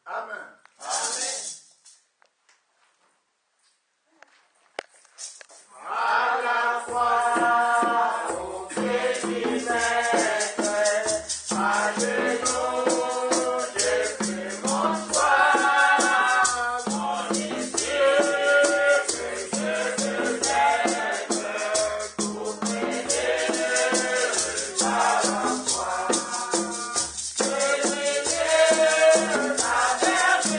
Amen. Amen. À la fois, au pied du maître, à genoux, je fais mon choix, mon disciple, je veux être pour m'aider à la foi. Je lui ai la vertu,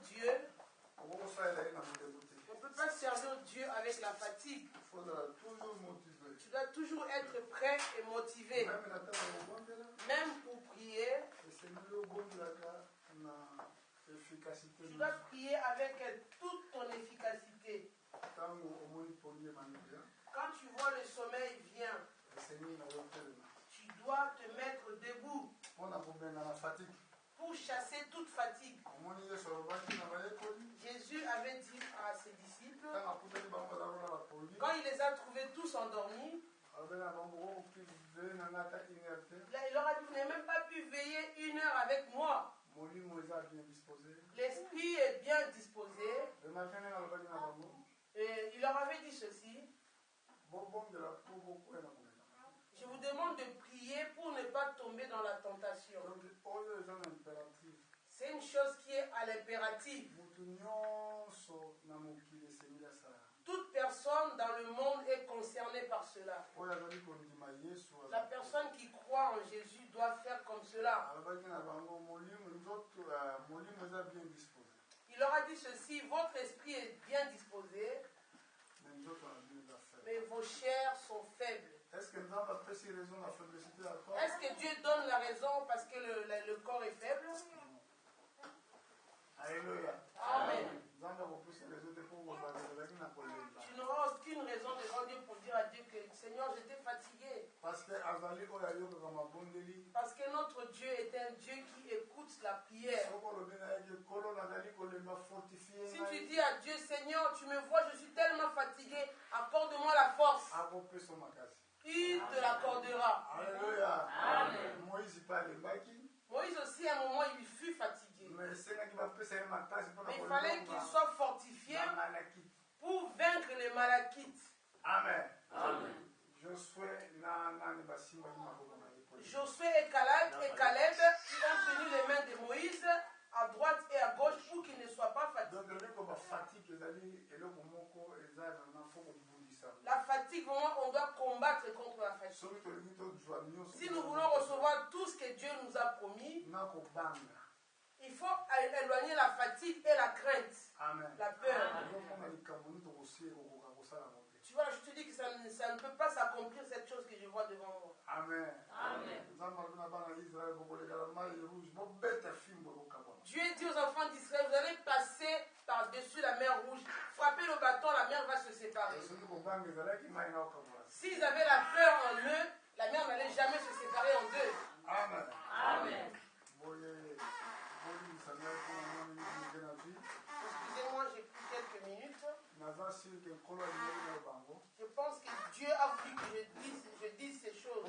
Dieu, on ne peut pas servir Dieu avec la fatigue. Il faudra toujours motiver. Tu dois toujours être prêt et motivé. Même pour prier, tu dois prier avec toute ton efficacité. Quand tu vois le sommeil vient, tu dois te mettre debout pour chasser toute fatigue. Jésus avait dit à ses disciples, quand il les a trouvés tous endormis, il leur a dit, vous n'avez même pas pu veiller 1 heure avec moi. L'esprit est bien disposé. Et il leur avait dit ceci. Je vous demande de prier pour ne pas tomber dans la tentation. C'est une chose qui est à l'impératif. Toute personne dans le monde est concernée par cela. La personne qui croit en Jésus doit faire comme cela. Il leur a dit ceci, votre esprit est bien disposé, mais vos chairs sont faibles. Est-ce que Dieu donne la raison parce que le corps est faible? Alléluia. Amen. Tu n'auras aucune raison devant Dieu pour dire à Dieu que Seigneur, j'étais fatigué. Parce que notre Dieu est un Dieu qui écoute la prière. Si tu dis à Dieu, Seigneur, tu me vois, je suis tellement fatigué, accorde-moi la force. Il te l'accordera. Alléluia. Amen. Moïse aussi, à un moment, il fut fatigué. Mais il fallait qu'il soit fortifié pour vaincre les Malachites. Amen. Amen. Josué et Caleb ont tenu les mains de Moïse à droite et à gauche pour qu'il ne soit pas fatigué. La fatigue, on doit combattre contre la fatigue. Si nous voulons recevoir tout ce que Dieu nous a promis, il faut éloigner la fatigue et la crainte. Amen. La peur. Amen. Tu vois, je te dis que ça ne peut pas s'accomplir cette chose que je vois devant moi. Amen. Amen. Dieu dit aux enfants d'Israël, vous allez passer par-dessus la mer Rouge, frapper le bâton, la mer va se séparer. S'ils avaient la peur en eux, la mer n'allait jamais se séparer en deux. Amen. Amen. Excusez-moi, j'ai pris quelques minutes. Je pense que Dieu a voulu que je dise ces choses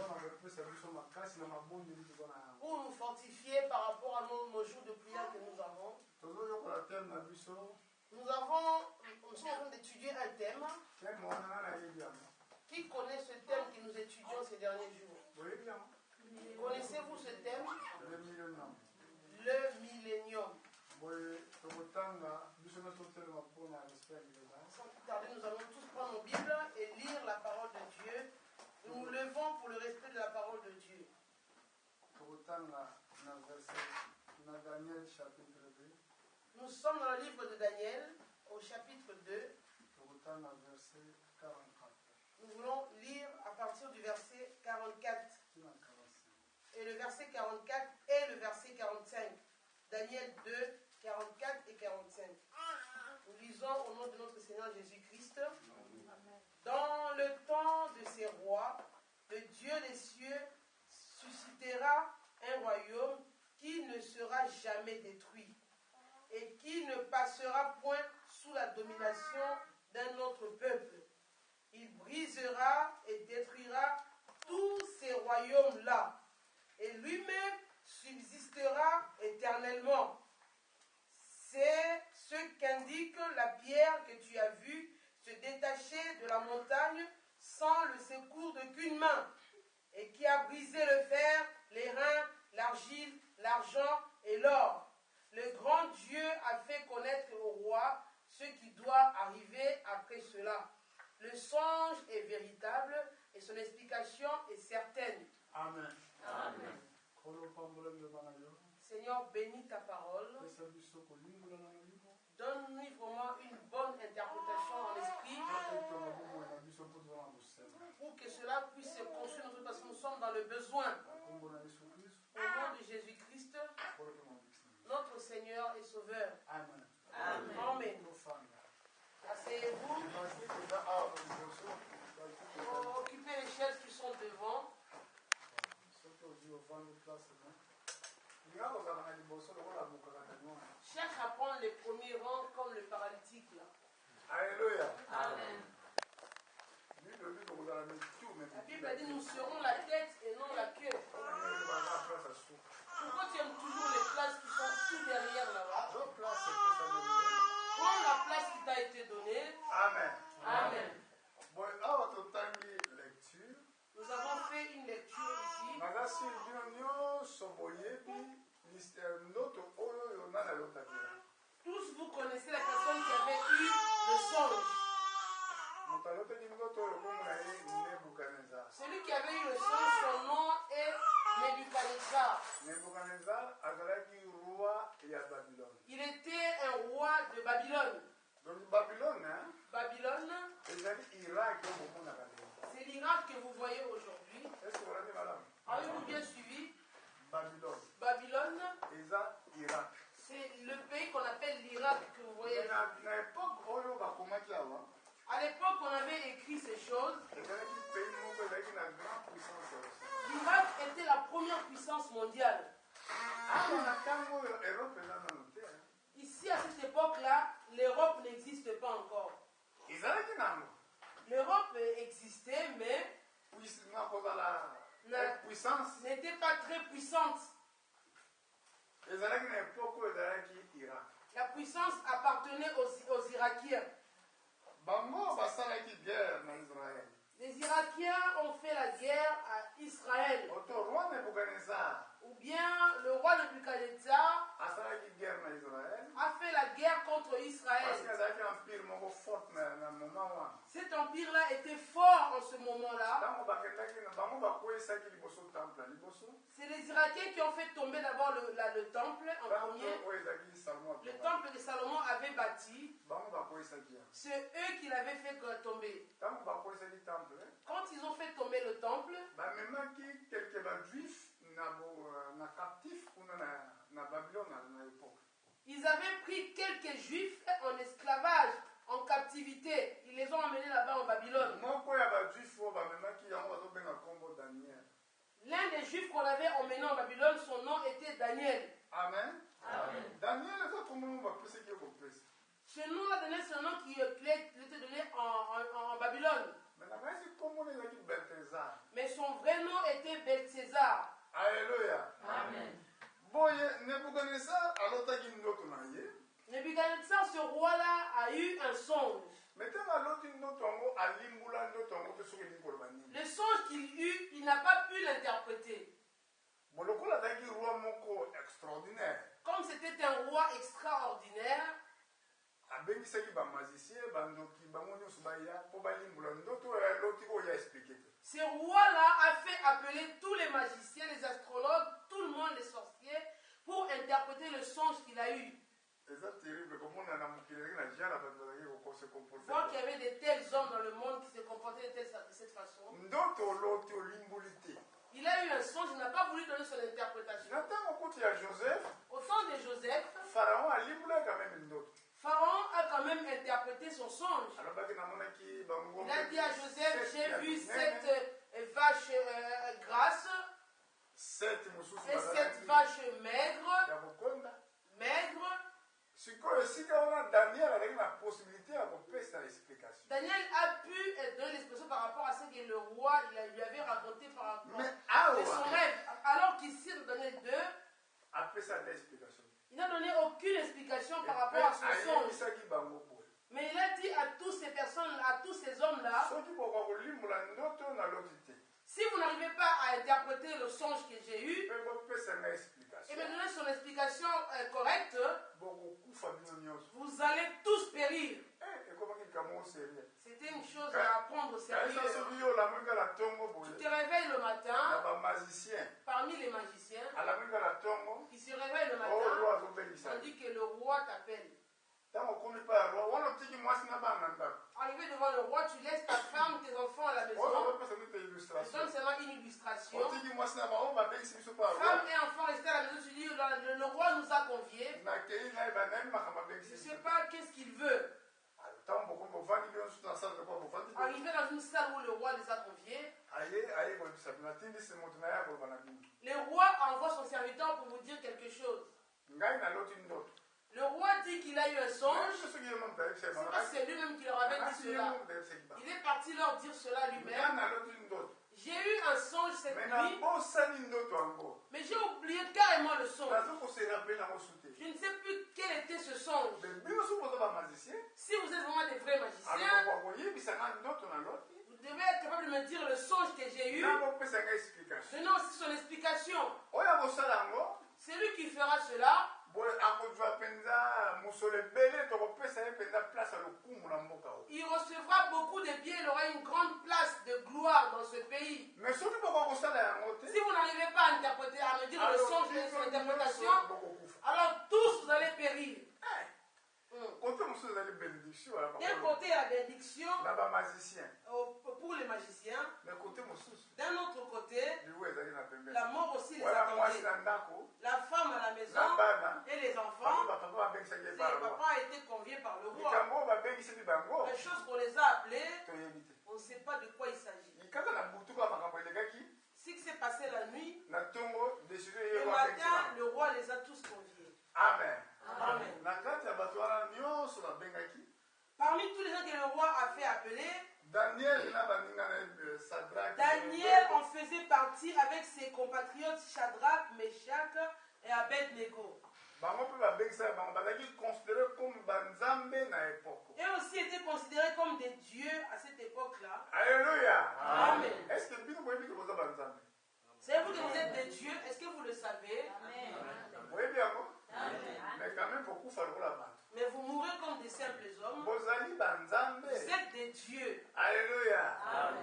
pour nous fortifier par rapport à nos jours de prière que nous avons. Nous sommes en train d'étudier un thème. Qui connaît ce thème que nous étudions ces derniers jours? Connaissez-vous ce thème? Le millénium. Sans plus tarder, nous allons tous prendre nos Bibles et lire la parole de Dieu. Nous nous levons pour le respect de la parole de Dieu. Nous sommes dans le livre de Daniel, au chapitre 2. Nous voulons lire à partir du verset 44. Et le verset 44 et le verset 45. Daniel 2, 44 et 45. Nous lisons au nom de notre Seigneur Jésus-Christ. Dans le temps de ces rois, le Dieu des cieux suscitera un royaume qui ne sera jamais détruit et qui ne passera point sous la domination d'un autre peuple. Il brisera et détruira tous ces royaumes-là et lui-même subsistera éternellement. C'est ce qu'indique la pierre que tu as vue se détacher de la montagne sans le secours d'aucune main, et qui a brisé le fer, les reins, l'argile, l'argent et l'or. Le grand Dieu a fait connaître au roi ce qui doit arriver après cela. Le songe est véritable et son explication est certaine. Amen. Amen. Seigneur, bénis ta parole. besoins. Au nom de Jésus-Christ, notre Seigneur et Sauveur. Amen. Amen. Asseyez-vous. Occupez les chaises qui sont devant. Cherche à prendre les premiers rangs comme le paralytique là. Alléluia. Amen. La Bible a dit nous serons la tête et non la queue. Pourquoi tu aimes toujours les places qui sont tout derrière là-bas? Prends la place qui t'a été donnée. Amen. Amen. Nous avons fait une lecture ici. Tous vous connaissez la personne qui avait eu le songe. Celui qui avait eu le songe, son nom est Nebuchadnezzar. Il était un roi de Babylone. Donc Babylone, Babylone, c'est l'Irak que vous voyez aujourd'hui. Avez-vous bien suivi? Babylone, c'est le pays qu'on appelle l'Irak que vous voyez. À l'époque, on avait écrit ces choses. L'Irak était la première puissance mondiale. Ici, à cette époque-là, l'Europe n'existe pas encore. L'Europe existait, mais n'était pas très puissante. La puissance appartenait aux Irakiens. Les Irakiens ont fait la guerre à Israël. Ou bien le roi Nebuchadnezzar a fait la guerre contre Israël. Cet empire-là était fort en ce moment-là. C'est les Irakiens qui ont fait tomber d'abord le temple en premier. Le temple que Salomon avait bâti. C'est eux qui l'avaient fait tomber. Quand ils ont fait tomber le temple, ils avaient pris quelques juifs en esclavage, en captivité. Ils les ont emmenés là-bas en Babylone. L'un des juifs qu'on avait emmené en Babylone, son nom était Daniel. Amen. Amen. Ce nom-là, Daniel, c'est un nom qui était donné en Babylone. Mais son vrai nom était Belcésar. Alléluia. Amen. Nebuchadnezzar, ce roi-là, a eu un songe. Le songe qu'il eut, il n'a pas pu l'interpréter. Comme c'était un roi extraordinaire, ce roi-là a fait appeler tous les magiciens, les astrologues, tout le monde, les sorciers, pour interpréter le songe qu'il a eu. Voir qu'il y avait de tels hommes dans le monde qui se comportaient de cette façon. Il a eu un songe, il n'a pas voulu donner son interprétation. Au temps de Joseph, Pharaon a quand même interprété son songe. Il a dit à Joseph, j'ai vu cette vache grasse et cette vache maigre. Daniel a pu donner l'expression par rapport à ce que le roi lui avait raconté par rapport à son rêve. Alors qu'ici, dans Daniel 2, il n'a donné aucune explication par rapport à son songe. Mais il a dit à toutes ces personnes, à tous ces hommes-là, si vous n'arrivez pas à interpréter le songe que j'ai eu, et me donner son explication correcte, vous allez tous périr. C'était une chose à prendre au sérieux. Tu te réveilles le matin, parmi les magiciens, qui se réveillent le matin, tandis que le roi t'appelle. Arrivé devant le roi, tu laisses ta femme, tes enfants à la maison. illustration. seulement une illustration. Otiki mwasi na bango babengisi biso pa roi. Femme et enfant restaient à la maison, tu dis, le roi nous a conviés. Nakei na ye banayebi makambo Je babengisi ne biso. sais pas qu'est-ce qu'il veut. Ntango bovandi bino nsusu na sala lokwa bovandi bino. Arrivé dans une salle où le roi les a conviés, aye koyebisa bino atindisi moto na ye akoloba na bino. le roi envoie son serviteur pour vous dire quelque chose. Ngai naloti ndoto. Le roi dit qu'il a eu un songe. soki ye moto ayebisa ye C'est bango. pas c'est lui-même qui leur avait dit Nakasi ye cela. moto ayebisa ye bango. Il est parti leur dire cela Nga lui-même. naloti ndoto. J'ai eu un songe cette Mais nuit, nabosani ndoto yango. mais j'ai oublié carrément le songe. nazo koserape nango su te. Je ne sais plus quel était ce songe. bino soki boza bamagicien Si vous êtes vraiment des vrais magiciens, alobakwa koyebisanga ndoto naloti vous devez être capable de me dire le songe que j'ai eu. nakopesanga explication. Donnez aussi son explication. oyo akosala yango C'est lui qui fera cela. boye akozwa mpenza mosolo ebele tokopesa ye mpenza place ya lokumu na mboka oyo. Il recevra beaucoup de biens, il aura une grande place de gloire dans ce pays. mais soki bokoka kosala yango te Si vous n'arrivez pas à interpréter, à me dire le alors songe et son biso interprétation, nyonso bokokufa. alors tous vous allez périr. kote mosusu ezali bénédiction ya D'un bakolo côté, la bénédiction na bamagicien pour les magiciens. mais kote mosusu D'un autre côté, liwu ezali na pembeni. la mort aussi les wana mwasi attendait. na ndako La femme à la maison na bana et les bango enfants. bapapa babengisaki ye Si par le roi. papa a été convié par le roi. likambo oyo babengisaki bango La chose qu'on les a appelés, toyebi te. on ne sait pas de quoi il s'agit. kaka na butu kaka makambo elekaki Ce qui s'est passé la nuit, na ntongo décision le ye matin, le roi les a tous conviés. amen. Amen. na kati ya bato wana nyonso babengaki Parmi tous les gens que le roi a fait appeler, daniel na baninga na ye sadrak Daniel en faisait partie avec ses compatriotes Shadrach, Meshach et Abednego. bango mpe babengisaki bango bazalaki considéré comme banzambe na époque. Eux aussi étaient considérés comme des dieux à cette époque-là. Alléluia. Amen. Est-ce que bino boyebi ke boza banzambe? Savez-vous que vous êtes des dieux? Est-ce que vous le savez? boyebi yango mais quand même bokufa lokola bato Mais vous mourrez comme des simples hommes. bozali banzambe. Vous êtes des dieux. Alléluia.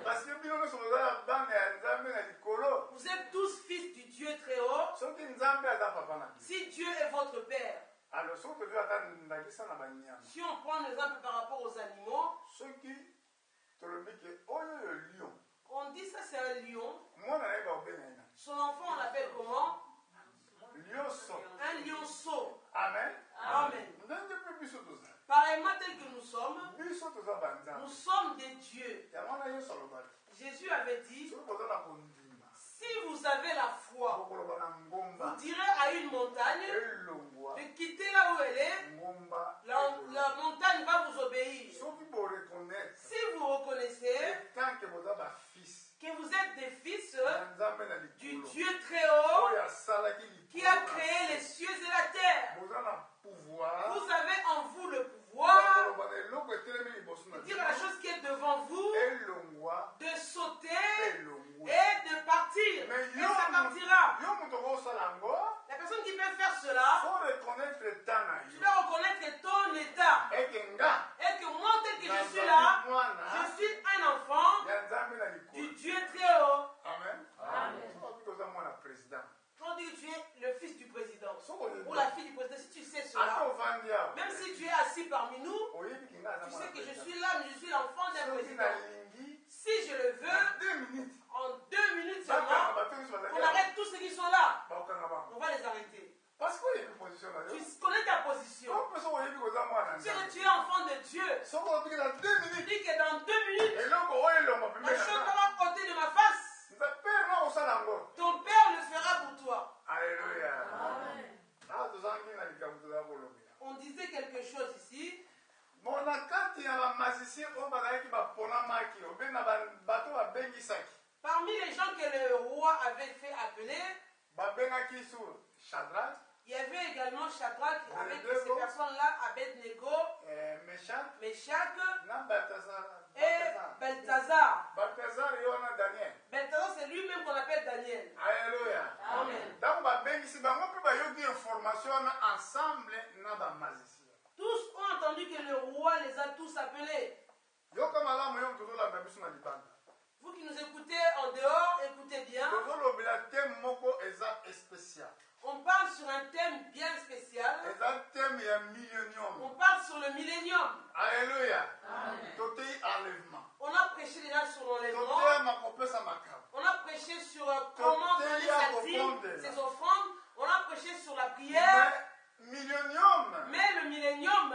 Parce que bino nyonso boza na bana ya nzambe na likolo. Vous êtes tous fils du Dieu très haut. soki nzambe aza papa na biso Si Dieu est votre Père, alors soki tozo ata ndakisa na banyama si on prend l'exemple par rapport aux animaux, soki tolobi ke oyo yo lion on dit ça c'est un lion. mwana na ye baobenga ye na Son enfant on l'appelle comment? lionso. Un lionceau. Amen. Amen. ndenge mpe biso toza Pareillement tel que nous sommes, biso toza nous banzambe sommes des dieux. yango wana yesu alobaki Jésus avait dit, soki boza na kondima si vous avez la foi, bokoloba na vous ngomba direz à une montagne elongwa de quitter là où elle est, ngomba la montagne va vous obéir. soki boreconnaître Si vous reconnaissez tant que boza bafils que vous êtes des fils ya nzambe na du likolo Dieu très haut oyo asalaki qui a créé les cieux et la terre, boza na pouvoir vous avez en vous le pouvoir koloba na eloko etelemi liboso na de dire la chose qui est devant vous, elongwa de sauter mpe elongwa et de partir. Mais Et ça partira. yo moto okosala yango La personne qui peut faire cela, faut reconnaître temps na tu yo dois reconnaître ton état. eke nga Et que moi, tel que je suis là, mwana je suis un enfant ya nzambe na du likolo. Dieu très haut. Amen. Amen. soki toza mwana président On dit que tu es le fils du président soki oyebi ou la fille du président. Si tu sais ata cela, ovandi awa même si tu es assis parmi nous, oyebi ki nga aza tu mwana sais que je président. suis là, mais je suis l'enfant d'un soki président. nalingi Si je le na veux, 2 minutes en 2 minutes bakanga seulement, bato nyonso on bazali arrête tous ceux qui sont là. bakokanga bango On va les arrêter. parce que oyebi position na yo Tu connais ta position. ko mpe soki oyebi koza mwana Tu sais que nzambe tu es enfant de Dieu. soki olobiki na 2 Tu minutes dis que dans 2 minutes, eloko oyo elongo la pembeni chose na va ôter de ma face. mpe nga kosala yango. Ton Père le fera pour toi. Alléluia. Ah, tozangi na likambo toza kolobela. On disait quelque chose ici. Bon, na kati ya bamagicien oyo bazalaki baponamaki obe na bato babengisaki Parmi les gens que le roi avait fait appeler, babengaki sur Shadrach, il y avait également Shadrach avec Abednego. ces personnes-là, Abednego, Meshach Meshach na Balthazar. et Beltazar. Balthazar yo wana Daniel. Beltazar, c'est lui-même qu'on appelle Daniel. Alléluia. Amen. Donc babengisi bango mpe bayoki information wana ensemble na bamagicien. Tous ont entendu que le roi les a tous appelés. yoka malamu yo tozolanda biso na libanda Vous qui nous écoutez en dehors, écoutez bien. tozolobela te moko eza spécial On parle sur un thème bien spécial. eza teme ya On parle sur le millénium. Alléluia. Toté enlèvement. On a prêché déjà sur l'enlèvement. On a prêché sur comment donner ses offrandes. On a prêché sur la prière. Mais le millénium,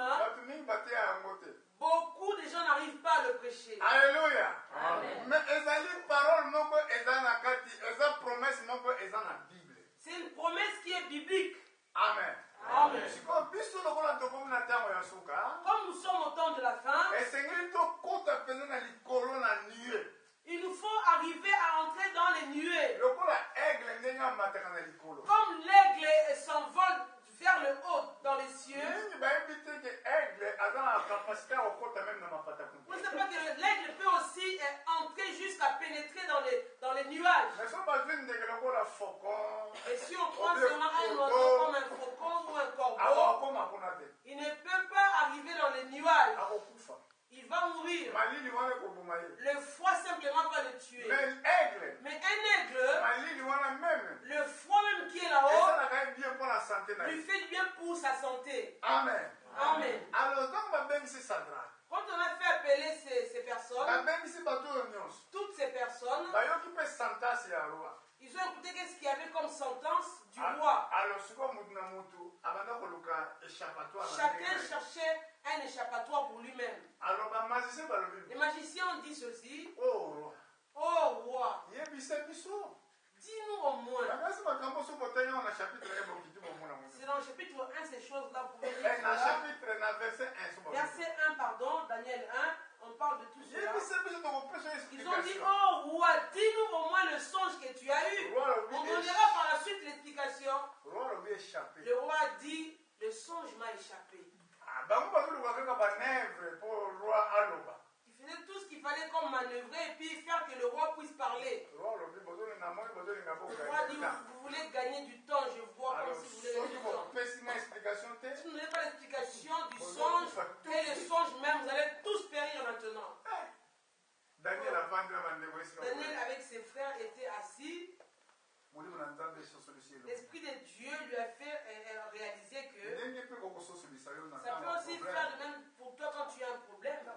beaucoup de gens n'arrivent pas à le prêcher. Alléluia. Mais c'est une promesse qui est biblique. Amen. Amen. Comme nous sommes au temps de la fin, il nous faut arriver à entrer dans les nuées. Comme l'aigle s'envole vers le haut dans les cieux. Vous ne savez pas que l'aigle peut aussi entrer jusqu'à pénétrer dans les nuages. Et si on prend seulement un oiseau comme un faucon ou un corbeau, il ne peut pas arriver dans les nuages. Il va mourir. Le froid simplement va le tuer. Mais un aigle, le froid même qui est là-haut, lui fait du bien pour sa santé. Amen. Amen. Alors, quand on a fait appeler ces personnes, toutes ces personnes, ils ont écouté ce qu'il y avait comme sentence du roi. Chacun cherchait un échappatoire pour lui-même. Les magiciens ont dit ceci. Oh roi, dis-nous au moins. C'est dans le chapitre 1, ces choses-là, vous pouvez lire. Verset 1, pardon, Daniel 1, on parle de tout cela. Ils ont dit, oh roi, dis-nous au moins le songe que tu as eu. On donnera par la suite l'explication. Le roi dit, le songe m'a échappé. Il faisait tout ce qu'il fallait comme manœuvrer et puis faire que le roi puisse parler. Le roi dit, vous voulez gagner du temps, je vois comme si vous voulez gagner du temps. Si vous n'avez pas l'explication du songe et le songe même, vous allez tous périr maintenant. Daniel avec ses frères était assis. L'Esprit de Dieu lui a fait réaliser que ça peut aussi faire de même pour toi quand tu as un problème.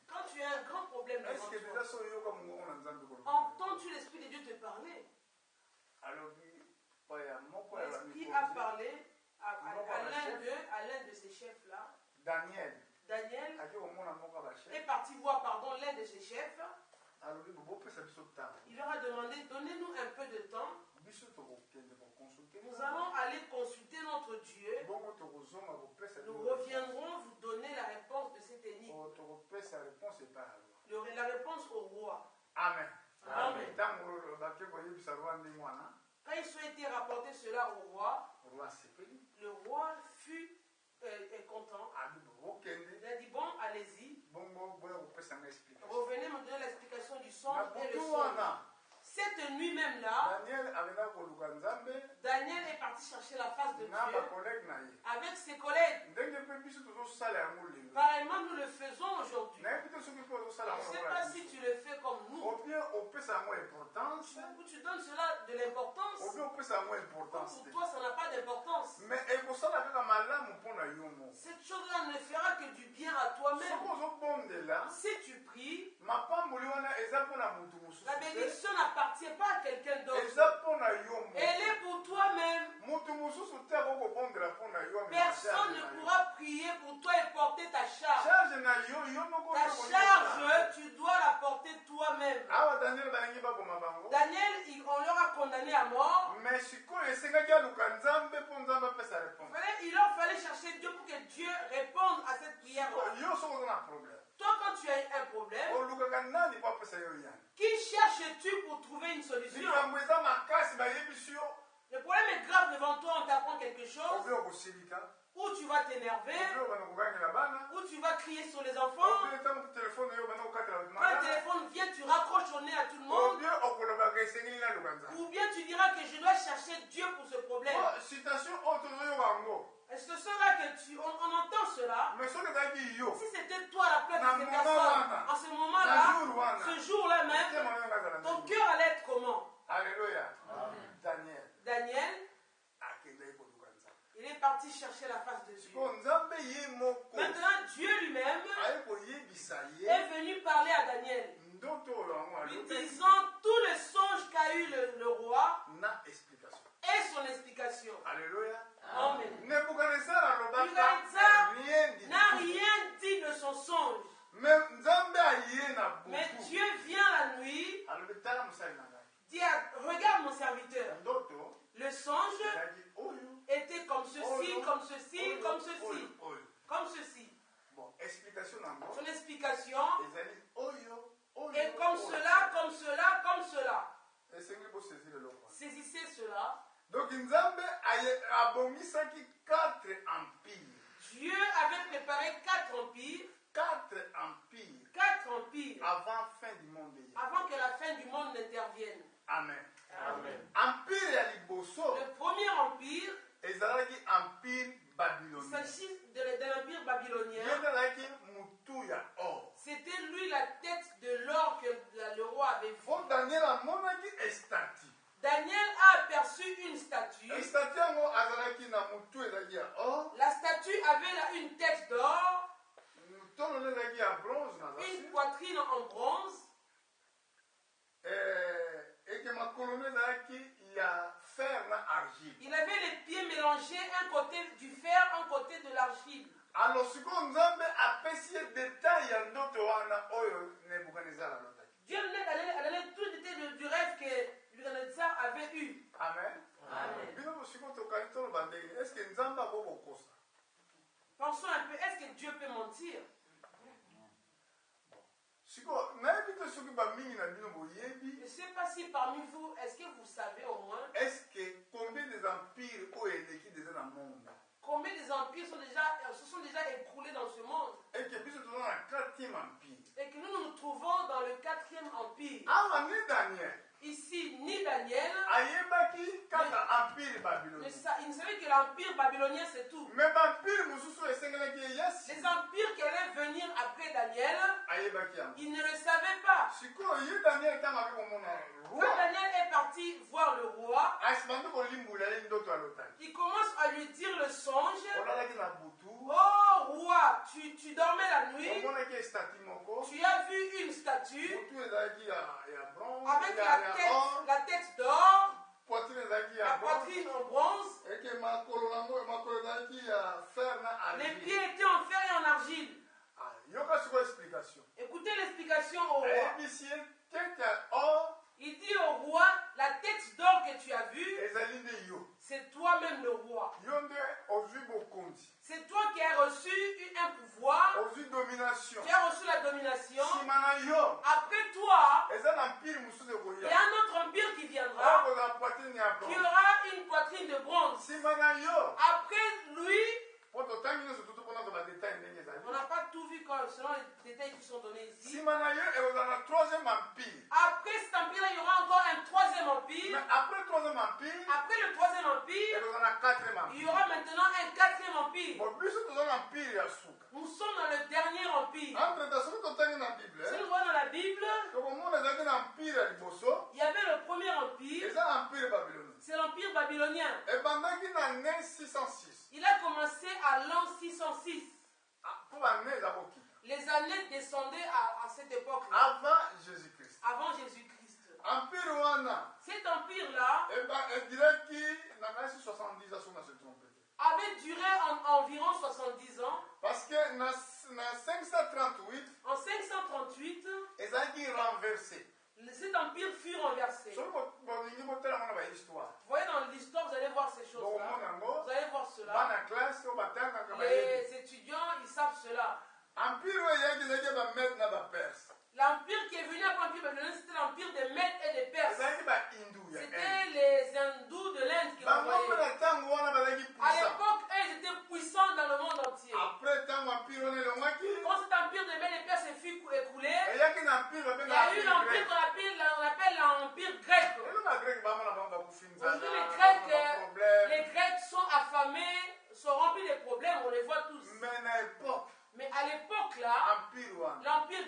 Quand tu as un grand problème devant toi, entends-tu l'Esprit de Dieu te parler? L'Esprit a parlé à l'un de ces chefs-là. Daniel est parti voir l'un de ses chefs. Il leur a demandé, donnez-nous un peu de temps. Nous allons aller consulter notre Dieu. Nous reviendrons vous donner la réponse de cette énigme. La réponse au roi. Amen. Amen. Quand ils ont été rapportés cela au roi, le roi fut content. Il a dit, bon, allez-y. Revenez me donner l'explication du songe et le songe. Cette nuit même là, Daniel est parti chercher la face de Dieu avec ses collègues. Pareillement, nous le faisons aujourd'hui. Je ne sais pas si tu le fais comme nous. Ou tu donnes cela de l'importance. Pour toi, ça n'a pas d'importance. Cette chose-là ne fera que du bien à toi-même. Si tu pries, la bénédiction n'appartient pas à quelqu'un d'autre. Elle est pour toi-même. Personne ne pourra prier pour toi et porter ta charge. Ta charge, tu dois la porter toi-même. Daniel, on leur a condamné à mort. Il leur fallait chercher Dieu pour que Dieu réponde à cette prière. Toi, quand tu as un problème, qui cherches-tu pour trouver une solution? Le problème est grave devant toi, on t'apprend quelque chose. Ou tu vas t'énerver, ou tu vas crier sur les enfants. Quand le téléphone vient, tu raccroches au nez à tout le monde. Ou bien tu diras que je dois chercher Dieu pour ce problème. Est-ce que cela que on entend cela? Si c'était toi à la place de ces personnes, en ce moment-là, ce jour-là même, ton cœur allait être comment? Alléluia. Daniel, il est parti parti chercher la face de Dieu. Siko Nzambe ye moko. Maintenant, Dieu lui-même Aye koyebisa ye. est venu parler à Daniel, Ndoto yango lui alobi. disant tout le songe qu'a eu le roi Na explication. et son explication. Alléluia. Amen. Nebuchadnezzar alobaka Nebuchadnezzar rien dit. n'a rien dit de son songe. Mais Nzambe aye na Mais buku. Dieu vient la nuit, Alobi tala musali na ngai. dit regarde mon serviteur. Ndoto Le songe ezalaki oyo. était comme ceci, Oyo, comme ceci, oyo, comme ceci, oyo, oyo. comme ceci. Bon, explication nango. Son explication Ezali oyo, oyo. est comme oyo. cela, comme cela, comme cela. Esengi bosaisir eloko. Saisissez cela. Donc Nzambe abomisaki 4 empires. Dieu avait préparé 4 empires, 4 empires 4 empires, avant fin du monde. avant que la fin du monde n'intervienne. Amen. Amen. Empire ya liboso Le premier empire, ezalaki empire il babylonien. s'agit de l'empire babylonien. Ye ezalaki mutu ya or. C'était lui la tête de l'or que le roi avait vu. Fo Daniel amonaki statue. Daniel a aperçu une statue. Statue yango azalaki na mutu ezalaki ya or. La statue avait là une tête d'or, Tolo ezalaki ya bronze na une zasi. poitrine en bronze, Eke makolo ezalaki ya fer na argile. il avait les pieds mélangés, un côté du fer, un côté de l'argile. Alors sikoyo Nzambe apesi ye détail ya ndoto wana oyo Nebuchadnezzar alotaki. Dieu a donné tout le détail du rêve que Nebuchadnezzar avait eu. Amen. Amen. Bino sikoyo tokani toloba ndenge est-ce que Nzambe akokokosa? Pensons un peu, est-ce que Dieu peut mentir? Sikoyo nayebi te soki bamingi na bino boyebi. Je ne sais pas si parmi vous, est-ce que vous savez au moins Est-ce que combien des empires oyo eleki déjà na monde? combien des empires se sont déjà écroulés dans ce monde Et que biso toza na 4e empire. et que nous nous trouvons dans le 4e empire. Awa ni Daniel Ici, ni Daniel, ayebaki kaka empire il babylonien. ne savait que l'empire babylonien c'est tout. Mais bampire mosusu esengelaki eyasi Les empires qui allaient venir après Daniel, ayebaki yango. il ne le savait pas. Sikoyo ye Daniel ntango abi komona Quand roi Daniel est parti voir le roi, asibandi kolimbula ye ndoto alotaki. il commence à lui dire le songe. Olalaki na butu Oh roi, tu dormais la nuit, omonaki statue moko tu as vu une statue butu ezalaki ya bronze avec ya or, la tête d'or, poitrine ezalaki la ya bronze poitrine en bronze, eke makolo ezalaki ya fer na les argile. pieds étaient en fer et en argile. Ah, yoka sikoyo explication Écoutez l'explication au roi. ayebisi ye tete ya or Il dit au roi, la tête d'or que tu as vue, ezali nde yo. c'est toi-même le roi. Yo nde ozwi bokonzi, C'est toi qui as reçu un pouvoir, ozwi domination. tu as reçu la domination. Nsima na yo Après toi, eza na mpire mosusu il y ekoya a un autre empire qui oyo viendra, kozala poitrine ya qui bronze. aura une poitrine de bronze. Nsima na yo Après lui, po totangi nyonso tutu mpona to badetail ndenge ezali. on n'a pas tout vu selon les détails qui sont donnés ici. Nsima na yo ekozala na 3e empire. Après cet empire-là, il y aura encore un 3e Mais empire. après 3e empire Après le 3e empire, ekozala na 4e il empire. y aura maintenant un 4e empire. Bon, biso toza na empire ya suka. Nous sommes dans le dernier empire. Entre ta soki totangi na bible Si nous voyons dans la Bible, tokomona ezalaki na empire ya liboso il y avait le premier empire, eza na empire babylonien. c'est l'empire babylonien. Ebandaki na ne 606 Il a commencé à l'an 606. mpo bane eza kokita Les années descendaient à cette époque-là, avant Jésus-Christ. avant Jésus-Christ. Empire wana Cet empire-là ediraki na nasi 70 ans so na se trompe te. avait duré environ 70 ans. Parce que na 538 En 538, ezalaki renversé. cet empire fut renversé. Soki bolingi botalama na bahistoire Vous voyez dans l'histoire, vous allez voir ces choses-là. bokomona yango Vous allez voir cela. bana classe oyo batangaka bayebi. Les étudiants, ils savent cela. Empire oyo eyaki ezalaki bamede na baperse. L'empire qui est venu après l'empire babylonien, c'était l'empire des Mèdes et des Perses. ezalaki bahindu ya Inde. C'était les hindous de l'Inde qui bango mpe l'envoyaient. na ntango wana bazalaki À puissant. l'époque, eux, ils étaient puissants dans le monde entier. Après ntango empire wana elongwaki Quand cet empire des Mèdes et des Perses fut écoulé, eyaki na empire il y babengaka a eu l'empire qu'on appelle l'empire grec. elo na greke bamona bango bakufi nzala Aujourd'hui, les problème. Grecs sont affamés, sont remplis de problèmes, on les voit tous. Mais na époque Mais à l'époque là, empire wana l'empire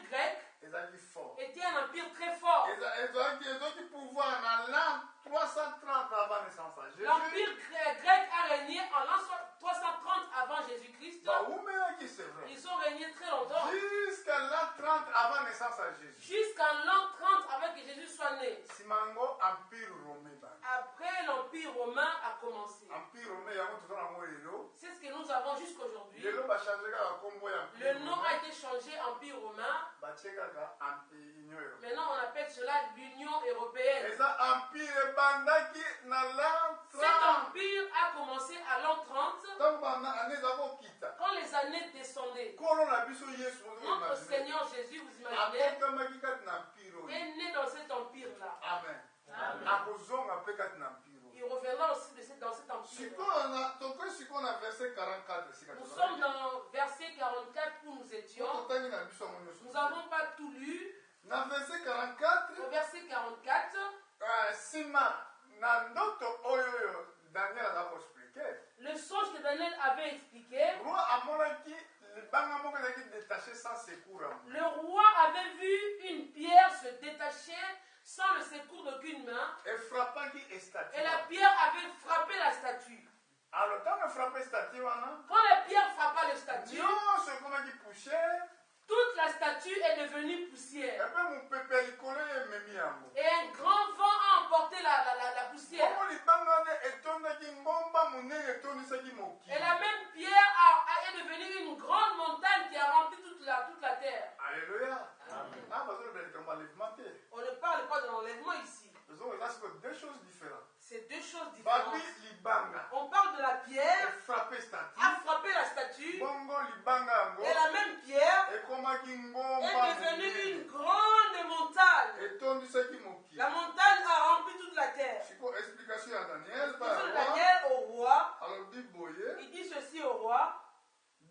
avant naissance à Jésus. Jusqu'en l'an 30 avant que Jésus soit né. Simango empire romain. Après, l'Empire romain a commencé. Empire romain, yango tozana ngo lelo. C'est ce que nous avons jusqu'aujourd'hui. Lelo ba changer ka kombo ya empire. Le nom a été changé Empire romain. Ba cheka ka union européenne. Maintenant, on appelle cela l'Union européenne. Et ça empire bandaki na l'an 30. Cet empire a commencé à l'an 30. Quand les années descendaient, notre Seigneur Jésus, vous imaginez, est né dans cet empire-là. Amen. Il reviendra aussi dans cet empire. Nous sommes dans verset 44 où nous étions. Nous n'avons pas tout lu. Au verset 44, le songe que Daniel avait expliqué, le roi avait vu une pierre se détacher sans le secours d'aucune main, et la pierre avait frappé la statue. Quand la pierre frappa la statue, toute la statue est devenue poussière. Et un grand vent a emporté la poussière. Et la même pierre est devenue une grande montagne qui a rempli toute la terre. Alléluia. On ne parle pas de l'enlèvement ici. Deux choses différentes. C'est deux choses différentes. On parle de la pierre a frappé la statue. Et la même pierre est devenue une grande montagne. La montagne a rempli toute la terre. Explication à Daniel au roi. Il dit ceci au roi.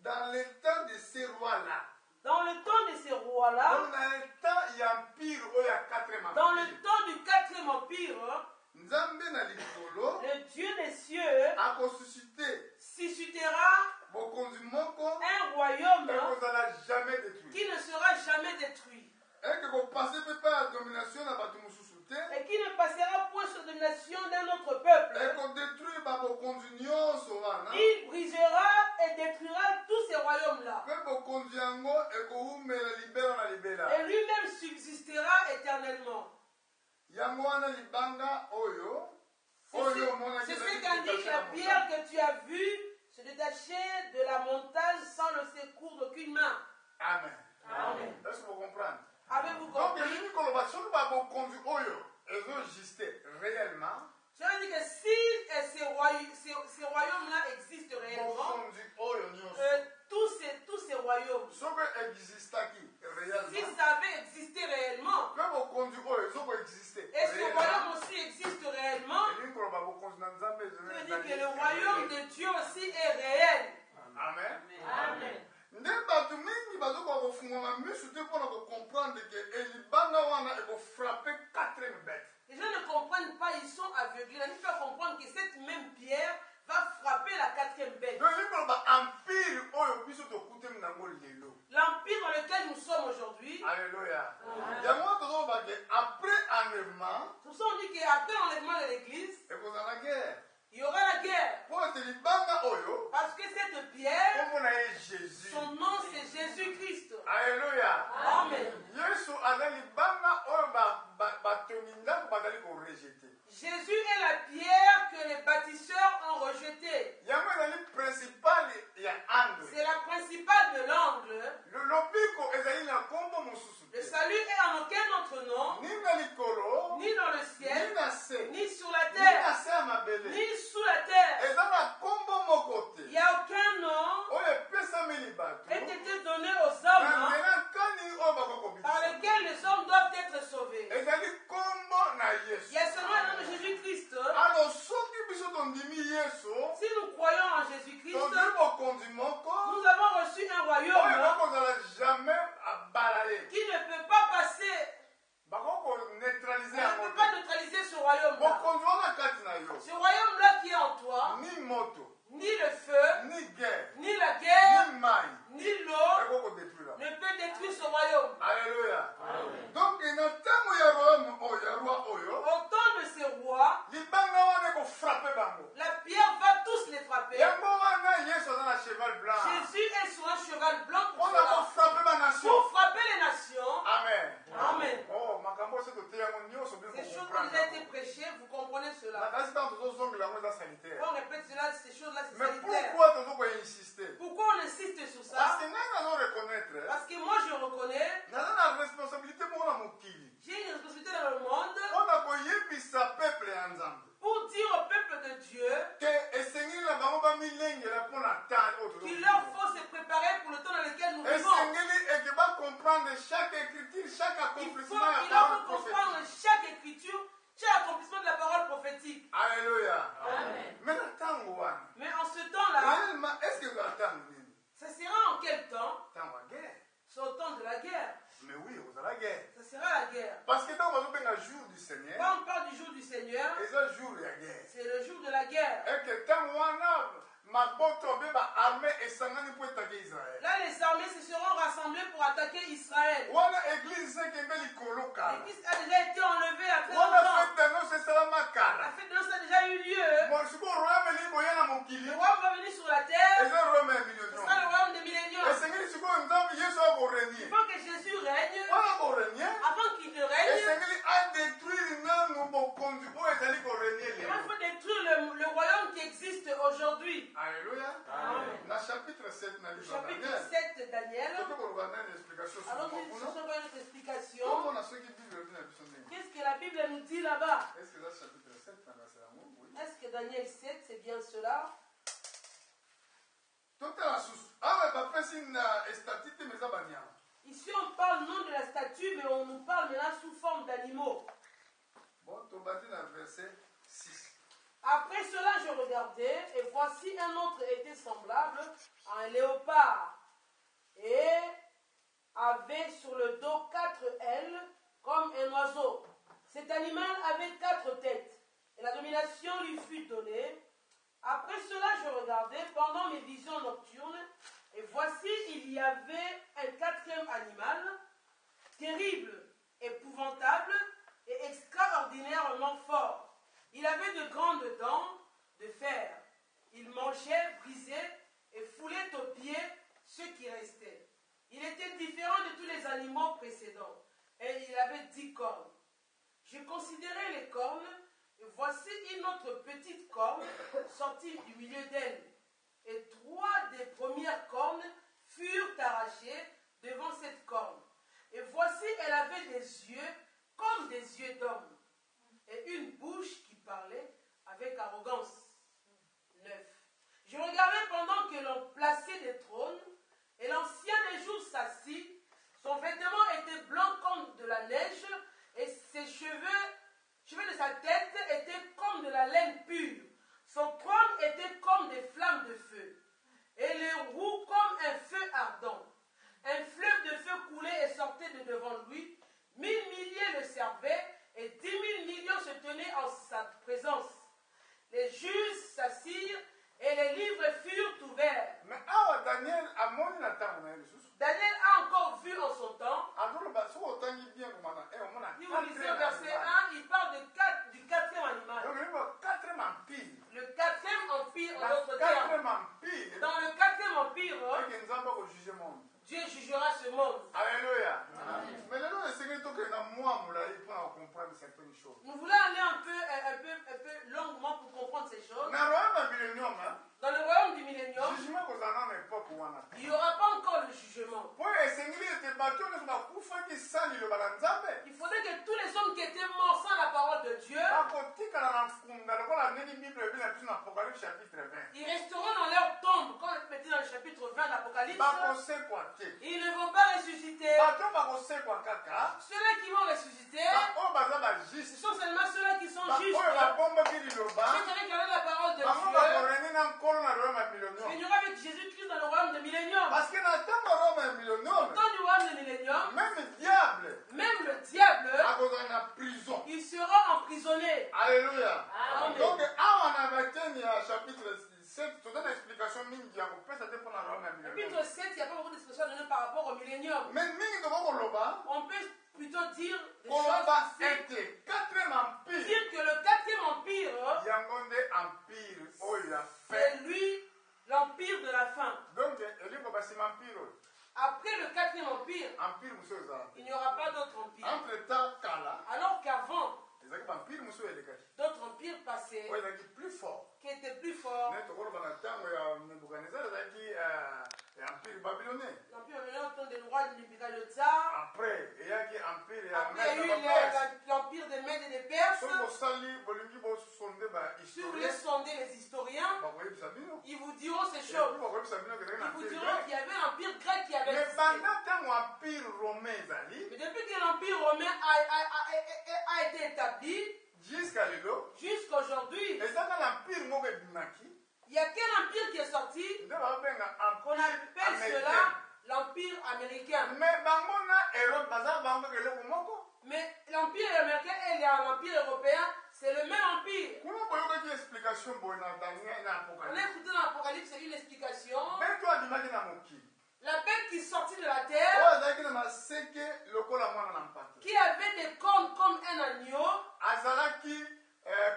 Dans le temps de ces rois-là. Dans le temps de ces rois-là. Dans le temps du 4e empire. Le Dieu des cieux suscitera un royaume qui ne sera jamais détruit. Et qui ne passera point sous domination d'un autre peuple. Il brisera et détruira tous ces royaumes-là. Et lui-même subsistera éternellement. C'est ce qu'indique la pierre que tu as vue se détacher de la montagne sans le secours d'aucune main. Amen. Amen. Est-ce que vous comprenez? Avez-vous Donc, compris? réellement. Cela veut dire que si ces royaumes-là existent réellement, tous ces royaumes, si ça avait existé réellement, et ce royaume aussi existe réellement, ça veut dire que le royaume de Dieu aussi est réel. Amen. Amen. Les gens ne comprennent pas, ils sont aveuglés. Ils ne peuvent pas comprendre que cette même pierre va frapper la 4e bête. L'empire dans lequel nous sommes aujourd'hui. Alléluia. Pour ça on dit qu'après l'enlèvement de l'église, il y aura la guerre. Parce que cette pierre, son nom c'est Jésus-Christ. Alléluia. Amen. Jésus est la pierre comprendre chaque écriture, chaque accomplissement de la il parole faut comprendre prophétique. chaque écriture, chaque accomplissement de la parole prophétique. Alléluia. Amen. Mais en ce temps-là, réellement, est-ce que vous attendez? ce sera en quel temps? Guerre. C'est au temps de la guerre. Mais oui, vous avez la guerre. Ce sera la guerre. Parce que quand on parle du jour du Seigneur, quand on parle du jour du Seigneur, c'est le jour de la guerre. Et que tant là, les armées se seront rassemblées pour attaquer Israël. L'église a déjà été enlevée à très longtemps. La fête de noces a déjà eu lieu. Le roi va venir sur la terre. Ce sera le royaume des milléniums. Il faut que Jésus règne. Avant qu'il ne règne, il faut détruire le royaume qui existe aujourd'hui. Alléluia. Dans le chapitre 7 de Daniel. Alors nous avons une autre explication. Qu'est-ce que la Bible nous dit là-bas? Est-ce que Daniel 7 c'est bien cela? Ici on parle non de la statue, mais on nous parle maintenant sous forme d'animaux. Après cela, je regardais, et voici un autre était semblable à un léopard, et avait sur le dos 4 ailes comme un oiseau. Cet animal avait 4 têtes, et la domination lui fut donnée. Après cela, je regardais pendant mes visions nocturnes, et voici, il y avait un 4e animal, terrible, épouvantable et extraordinairement fort. Il avait de grandes dents de fer. Il mangeait, brisait et foulait aux pieds ce qui restait. Il était différent de tous les animaux précédents, et il avait 10 cornes. Je considérais les cornes, et voici une autre petite corne sortie du milieu d'elle. Et 3 des premières cornes furent arrachées devant cette corne. Et voici, elle avait des yeux comme des yeux d'homme, et une bouche qui parlait avec arrogance. 9. Je regardais pendant que l'on plaçait des trônes, et l'ancien des jours s'assit. Son vêtement était blanc comme de la neige, et ses cheveux de sa tête étaient comme de la laine pure. Son trône était comme des flammes de feu, et les roues comme un feu ardent. Un fleuve de feu coulait et sortait de devant lui. 1000 milliers le servaient, et 10 000 millions se tenaient en sa présence. Les juges s'assirent, et les livres furent ouverts. Mais Daniel a encore vu en son temps. Si vous lisez au verset 1, il parle du 4e animal. Le 4e empire, en d'autres termes. Dans le 4e empire, Dieu jugera ce monde. Alléluia. Mais le Seigneur nous voulons aller un peu longuement pour comprendre ces choses. Dans le royaume du millénium, il n'y aura pas encore le jugement. Il faudrait que tous les hommes qui étaient morts sans la parole de Dieu, ils resteront dans leur tombe, comme on dit dans le chapitre 20 de l'Apocalypse. Ils ne vont pas ressusciter. Ceux-là qui vont ressusciter, ce sont seulement ceux-là qui sont justes. Ceux qui réclament la parole de Dieu. Il y aura avec Jésus-Christ dans le royaume de millénium. Parce que dans le temps du royaume de millénium, même le diable, il sera emprisonné. Alléluia. Amen. Donc, on avait tenu à chapitre 7, toute une explication mingi. Chapitre 7, il n'y a pas beaucoup d'explications données par rapport au millénium. Mais on peut plutôt dire des choses dire que le 4e empire, c'est lui l'empire de la fin. Donc, après le 4e empire, il n'y aura pas d'autre empire. Alors qu'avant, d'autres empires passaient qui étaient plus forts. L'empire babylonien au temps du roi de Nebuchadnezzar. Après, il y a eu l'empire des Mèdes et des Perses. Si vous voulez sonder les historiens, ils vous diront ces choses. Ils vous diront qu'il y avait un empire grec qui avait existé. l'empire romain ezali Mais depuis que l'Empire romain a été établi, jusqu'à lelo jusqu'à aujourd'hui, ezaka l'empire moko ebimaki il y a quel empire qui est sorti nde babenga qu'on empire appelle américain. cela l'Empire américain. Mais bango na Europe baza bango eloko moko. Mais l'Empire américain et l'Empire européen, c'est le même empire. Kuna boyokaki explication boye na Daniel na On a Apocalypse. écouté dans l'Apocalypse, c'est une explication. Beto abimaki na mokili. La bête qui sortit de la Oyo terre, azalaki na maseke lokola mwana na mpate. qui avait des cornes comme un agneau, Azalaki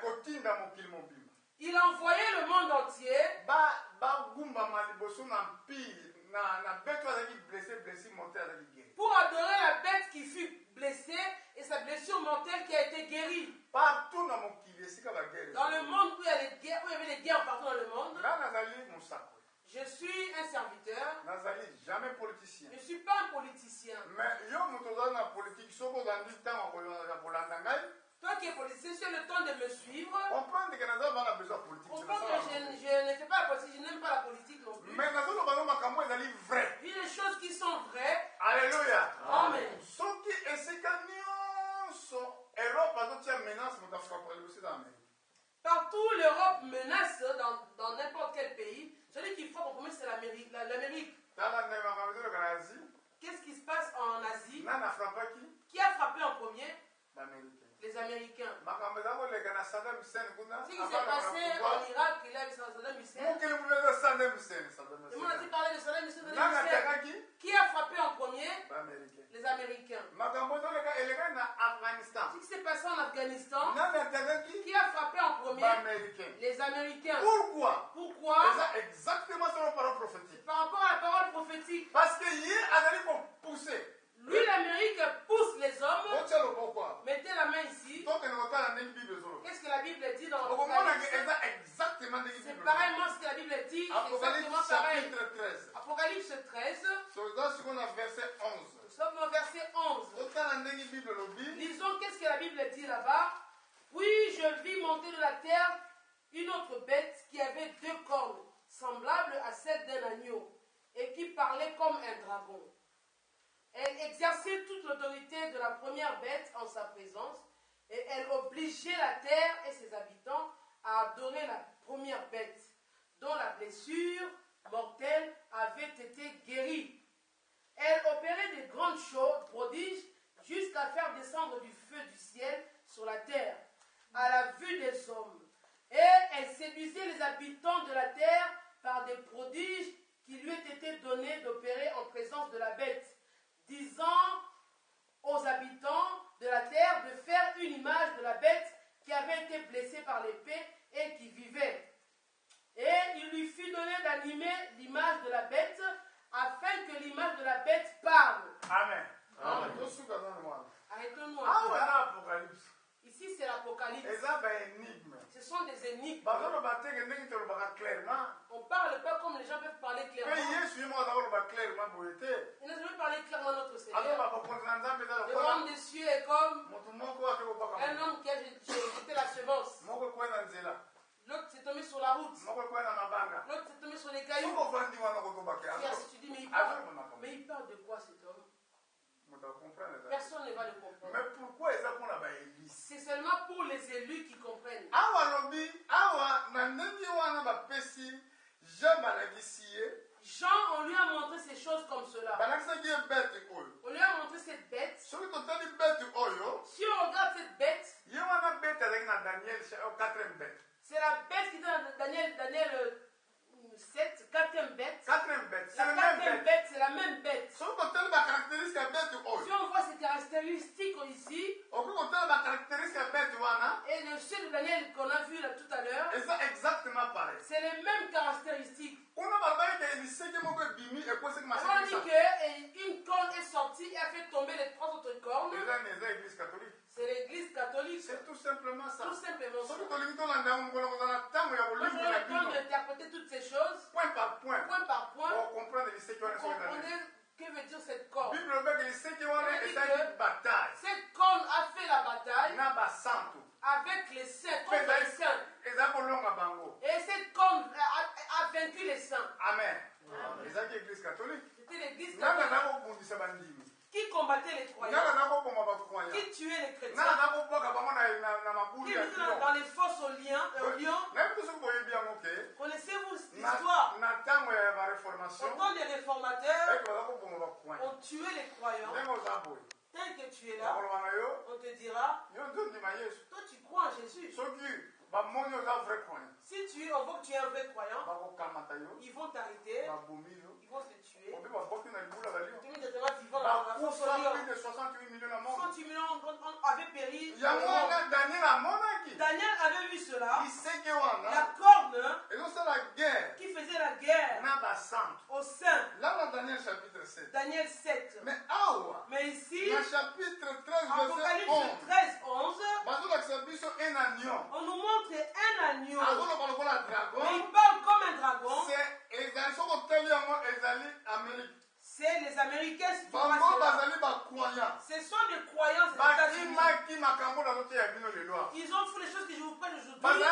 kotinda mokili mobimba. il envoyait le monde entier Bagumbama liboso na mpili na beto azalaki blessé mortel azalaki guéri. pour adorer la bête qui fut blessée et sa blessure mortelle qui a été guérie. Partout dans mokili esika baguerre. Dans le monde où il y a des guerres, où il y avait des guerres partout dans le monde, Nga nazali mosako. je suis un serviteur. Nazali jamais politicien. Je ne suis pas un politicien. Mais yo moto oza na politique soko ozandi ntango ya kolanda ngai Toi qui es politicien, tu as le temps de me suivre. comprendre que naza bana besoin politique. Comprends que je ne fais pas la politique, je n'aime pas la politique non plus. Mais nazoloba no makambo ezali vrai. Il y a des choses qui sont vraies. Alléluia. Amen. Soki esika nyonso Europe azotia menace moto afrapaka liboso eza Amérique. Partout, l'Europe menace dans n'importe quel pays. Celui qui frappe en premier, c'est l'Amérique. Tala nde makambo ezoleka na Asie. Qu'est-ce qui se passe en Asie? Nani afrapaki? Qui a frappé en premier? Baaméricain. Les Américains. Makambo eza koleka na Saddam Hussein kuna. Ce qui s'est passé en Irak, il a vu Saddam Hussein. Mokili moto eza Saddam Hussein. Et on a parlé de Saddam Hussein. Nani atakaki? Qui a frappé en premier? Baaméricain. Les Américains. Makambo ezoleka eleka na Afghanistan. Ce qui s'est passé en Afghanistan. Nani atakaki? Qui a frappé en premier? Baaméricain. Les Américains. Pourquoi? Pourquoi? C'est exactement selon la parole prophétique. Par rapport à la parole prophétique. Parce que hier, Azali pour pousser. Lui, l'Amérique pousse les hommes. Pourquoi? Mettez la main ici. Donc, nous avons une Bible. Qu'est-ce que la Bible dit dans Apocalypse? l'Apocalypse? Exactement C'est pareillement ce que la Bible dit. C'est exactement pareil. Chapitre 13. Apocalypse 13. C'est dans ce qu'on a verset 11. Nous sommes au verset 11. Lisons qu'est-ce que la Bible dit là-bas. Puis je vis monter de la terre une autre bête qui avait 2 cornes, semblables à celles d'un agneau, et qui parlait comme un dragon. Elle exerçait toute l'autorité de la première bête en sa présence, et elle obligeait la terre et ses habitants à adorer la première bête, dont la blessure mortelle avait été guérie. Elle opérait de grandes choses, prodiges, jusqu'à faire descendre du feu du ciel sur la terre, à la vue des hommes. Et elle séduisait les habitants de la terre par des prodiges qui lui étaient donnés d'opérer en présence de la bête, disant aux habitants de la terre de faire une image de la bête qui avait été blessée par l'épée et qui vivait. Et il lui fut donné d'animer l'image de la bête afin que l'image de la bête parle. Amen. Amen. Arrêtons-nous un peu. Ici c'est l'Apocalypse. Ce sont des énigmes. On ne parle pas comme les gens peuvent parler clairement. Il n'a jamais parlé clairement notre Seigneur. Le royaume des cieux est comme un homme qui a jeté la semence. L'autre s'est tombé sur la route. L'autre s'est tombé sur les cailloux. Tu dis, mais il parle de quoi cet homme? Personne ne va le comprendre. Mais pourquoi ils ont la Église? C'est seulement pour les élus qui comprennent. Jean, on lui a montré ces choses comme cela. On lui a montré cette bête. Si on regarde cette bête, c'est la bête qui est dans Daniel 7, quatrième bête. La quatrième bête, c'est la même bête. Si on voit ces caractéristiques ici, et le chef de Daniel qu'on a vu là tout à l'heure, c'est les mêmes caractéristiques. On dit qu'une corne est sortie et a fait tomber les 3 autres cornes. C'est l'église catholique. C'est tout simplement ça. Tout simplement ça. On a le temps d'interpréter toutes ces choses. Point par point. Pour comprendre que veut dire cette corne. Cette corne a fait la bataille avec les saints, contre les saints. Et cette corne a vaincu les saints. Amen. C'était l'église catholique. Qui combattait les croyants? Qui tuait les chrétiens? Qui était dans les fosses aux lions? Connaissez-vous cette histoire? Au temps des réformateurs, on tuait les croyants. Tel que tu es là, on te dira, toi tu crois en Jésus. Si tu voit que tu es un vrai croyant, ils vont t'arrêter, ils vont te tuer. Immédiatement vivant dans la fosse au lion. 68 millions avaient péri. Daniel avait vu cela. La corne qui faisait la guerre au sein. Daniel 7. Mais ici, Apocalypse 13, 11, on nous montre un agneau. Mais il parle comme un dragon. C'est les Américains qui font cela. Ce sont des croyants des États-Unis. Ils ont fait les choses que je vous prête aujourd'hui.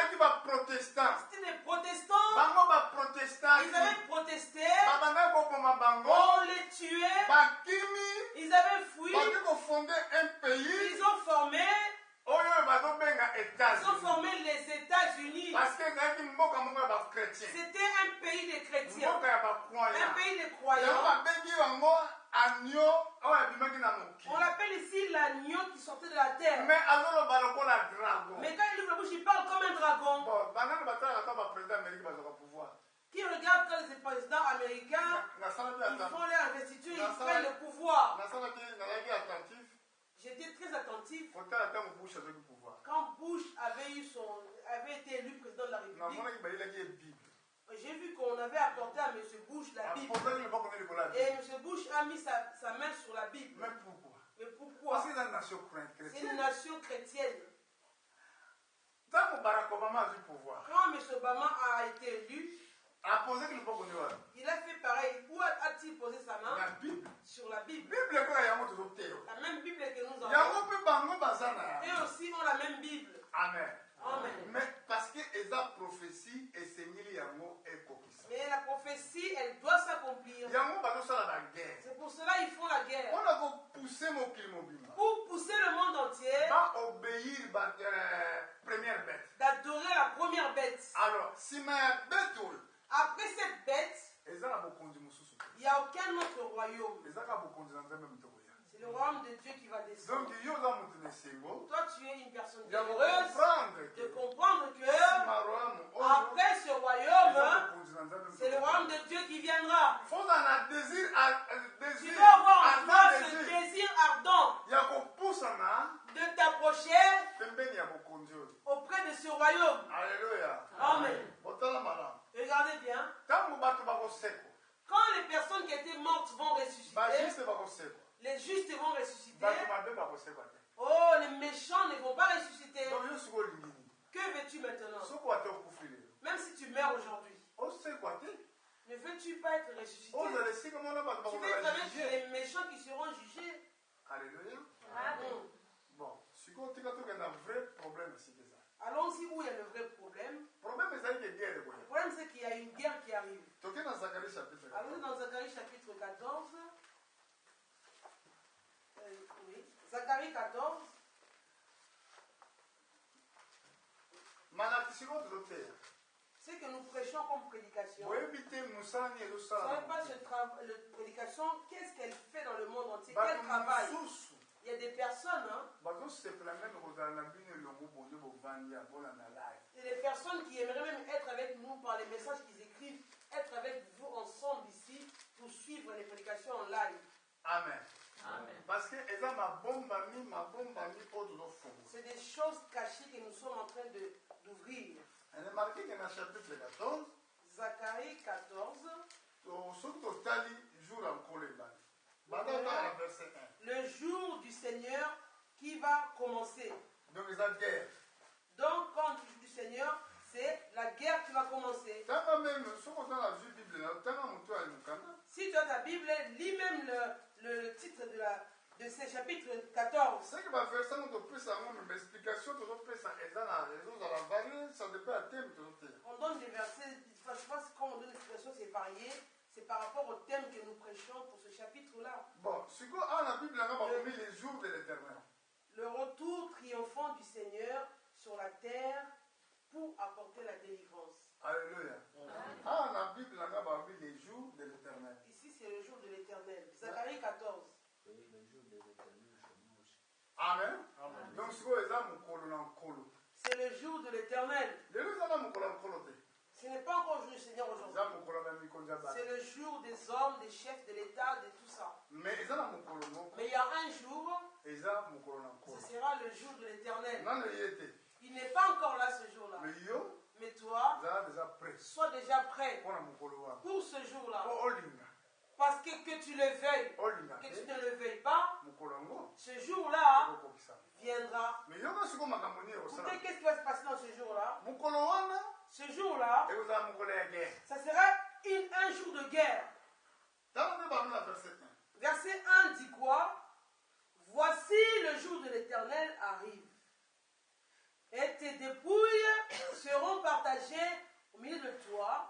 C'était des protestants. Ils avaient protesté. On les tuait. Ils avaient fui. Ils ont formé. Ils ont formé les États-Unis. C'était un pays de chrétiens. Un pays de croyants. On l'appelle ici l'agneau qui sortait de la terre. Mais quand il ouvre la bouche, il parle comme un dragon. Qui regarde quand les présidents américains, ils font leur investiture, ils prennent le pouvoir. J'étais très attentif quand Bush avait été élu président de la République. J'ai vu qu'on avait apporté à M. Bush la Bible. Et M. Bush a mis sa main sur la Bible. Mais pourquoi? C'est une nation chrétienne. Quand M. Obama a été élu, il a fait pareil. Où a-t-il posé sa main? Sur la Bible. La même Bible que nous avons. Et aussi ont la même Bible. Amen. Amen. Mais parce que la prophétie est mais la prophétie, elle doit s'accomplir. C'est pour cela qu'ils font la guerre. Pour pousser le monde entier d'adorer la première bête. Alors, après cette bête, il n'y a aucun autre royaume. C'est le royaume de Dieu qui va descendre. Toi, tu es une personne heureuse de comprendre que après ce royaume, c'est le royaume de Dieu qui viendra. Tu dois avoir en toi ce désir ardent de t'approcher auprès de ce royaume. Alléluia. Amen. Regardez bien. Quand les personnes qui étaient mortes vont ressusciter, les justes vont ressusciter. Oh, les méchants ne vont pas ressusciter. Que veux-tu maintenant? Même si tu meurs aujourd'hui, ne veux-tu pas être ressuscité? Tu veux être avec les méchants qui seront jugés. Alléluia. Bon, allons-y où il y a le vrai problème. Le problème, c'est qu'il y a une guerre qui arrive. Allons-y dans Zacharie chapitre 14. Oui. Zacharie 14. Ce que nous prêchons comme prédication, ce n'est pas cette prédication, qu'est-ce qu'elle fait dans le monde entier, quel travail. Il y a des personnes, et des personnes qui aimeraient même être avec nous par les messages qu'ils écrivent, être avec vous ensemble ici pour suivre les prédications en live. Amen. Amen. Parce que c'est des choses cachées que nous sommes en train d'ouvrir. Elle est marquée dans le chapitre 14. Zacharie 14. Le jour du Seigneur qui va commencer. Donc, c'est la guerre. Donc, quand tu joues du Seigneur, c'est la guerre qui va commencer. Si tu as ta Bible, lis même le titre de ce chapitre 14. On donne des versets, je pense que quand on donne des expressions, c'est varié. C'est par rapport au thème que nous prêchons pour ce chapitre-là. Bon, si terre pour apporter la délivrance. Alléluia. Ah, dans la Bible, on a vu les jours de l'Éternel. Ici, c'est le jour de l'Éternel. Zacharie 14. Oui, le jour de l'Éternel, chez moi aussi. Amen. Donc, ce C'est le jour de l'Éternel. Ce n'est pas encore le jour du Seigneur aujourd'hui. C'est le jour des hommes, des chefs de l'État, de tout ça. Mais il y a un jour, ce sera le jour de l'Éternel. Il n'est pas encore là ce jour-là. Mais toi, sois déjà prêt pour ce jour-là. Parce que tu le veuilles, que tu ne le veuilles pas, ce jour-là viendra. Écoutez, qu'est-ce qui va se passer dans ce jour-là? Ce jour-là, ça sera un jour de guerre. Verset 1 dit quoi? Voici le jour de l'Éternel arrive. Et tes dépouilles seront partagées au milieu de toi.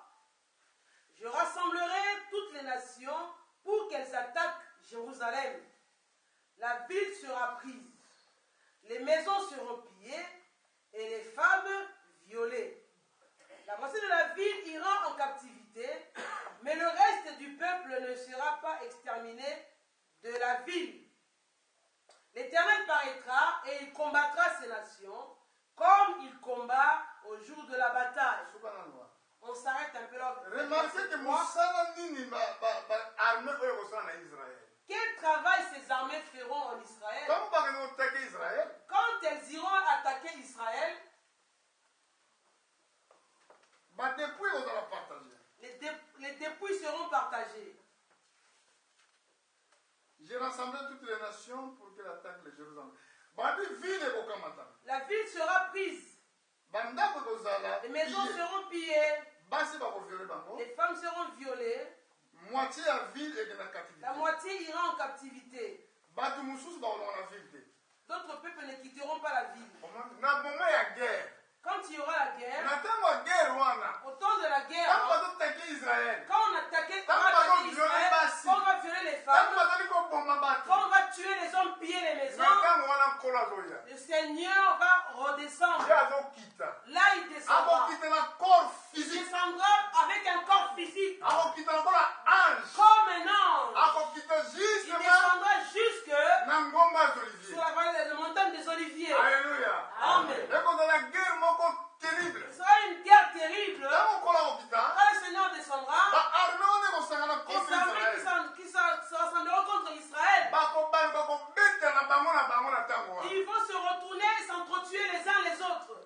Je rassemblerai toutes les nations pour qu'elles attaquent Jérusalem. La ville sera prise. Les maisons seront pillées et les femmes violées. La moitié de la ville ira en captivité, mais le reste du peuple ne sera pas exterminé de la ville. L'Éternel paraîtra et il combattra ces nations comme il combat au jour de la bataille. On s'arrête un peu là. Remarquez que quel travail ces armées feront en Israël? Quand elles iront attaquer Israël, les dépouilles seront partagées. J'ai rassemblé toutes les nations pour qu'elles attaquent les Jérusalem. La ville sera prise. Les maisons seront pillées. Les femmes seront violées. La moitié ira en captivité. D'autres peuples ne quitteront pas la ville. Quand il y aura la guerre, au temps de la guerre, quand on attaquait Israël, quand on va violer les femmes, quand on va tuer les hommes, piller les maisons, le Seigneur va redescendre. Là, il descendra. Il descendra avec un corps physique, comme un ange. Il descendra jusque sur la vallée de la montagne des Oliviers. Alléluia. Amen. Terrible. Ce sera une guerre terrible. Quand le Seigneur descendra, les armées qui se rassembleront contre Israël, ils vont se retourner et s'entretuer les uns les autres.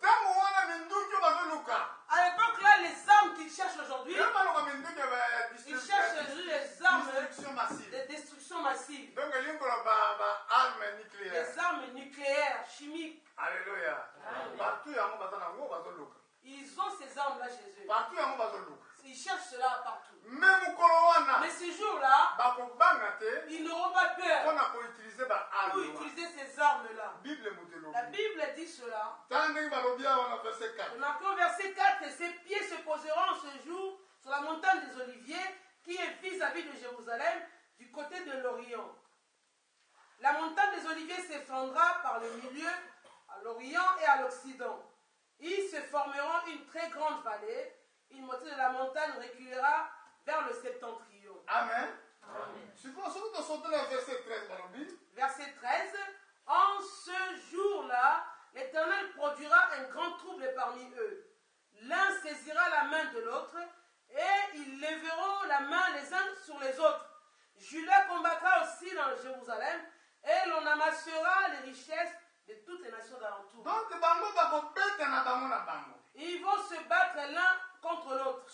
À l'époque là, les armes qu'ils cherchent aujourd'hui, ils cherchent aujourd'hui les armes de destruction massive. Les armes nucléaires, chimiques. Alléluia. Ils ont ces armes-là chez eux. Ils cherchent cela partout. Mais ce jour-là, ils n'auront pas peur pour utiliser ces armes-là. La Bible dit cela. Au verset 4, ses pieds se poseront ce jour sur la montagne des Oliviers qui est vis-à-vis de Jérusalem du côté de l'Orient. La montagne des Oliviers s'effondrera par le milieu à l'Orient et à l'Occident. Ils se formeront une très grande vallée. Une moitié de la montagne reculera vers le septentrion. Amen. Verset 13. En ce jour-là, l'Éternel produira un grand trouble parmi eux. L'un saisira la main de l'autre et ils lèveront la main les uns sur les autres. Judas combattra aussi dans Jérusalem et l'on amassera les richesses de toutes les nations d'alentour. Ils vont se battre l'un contre l'autre.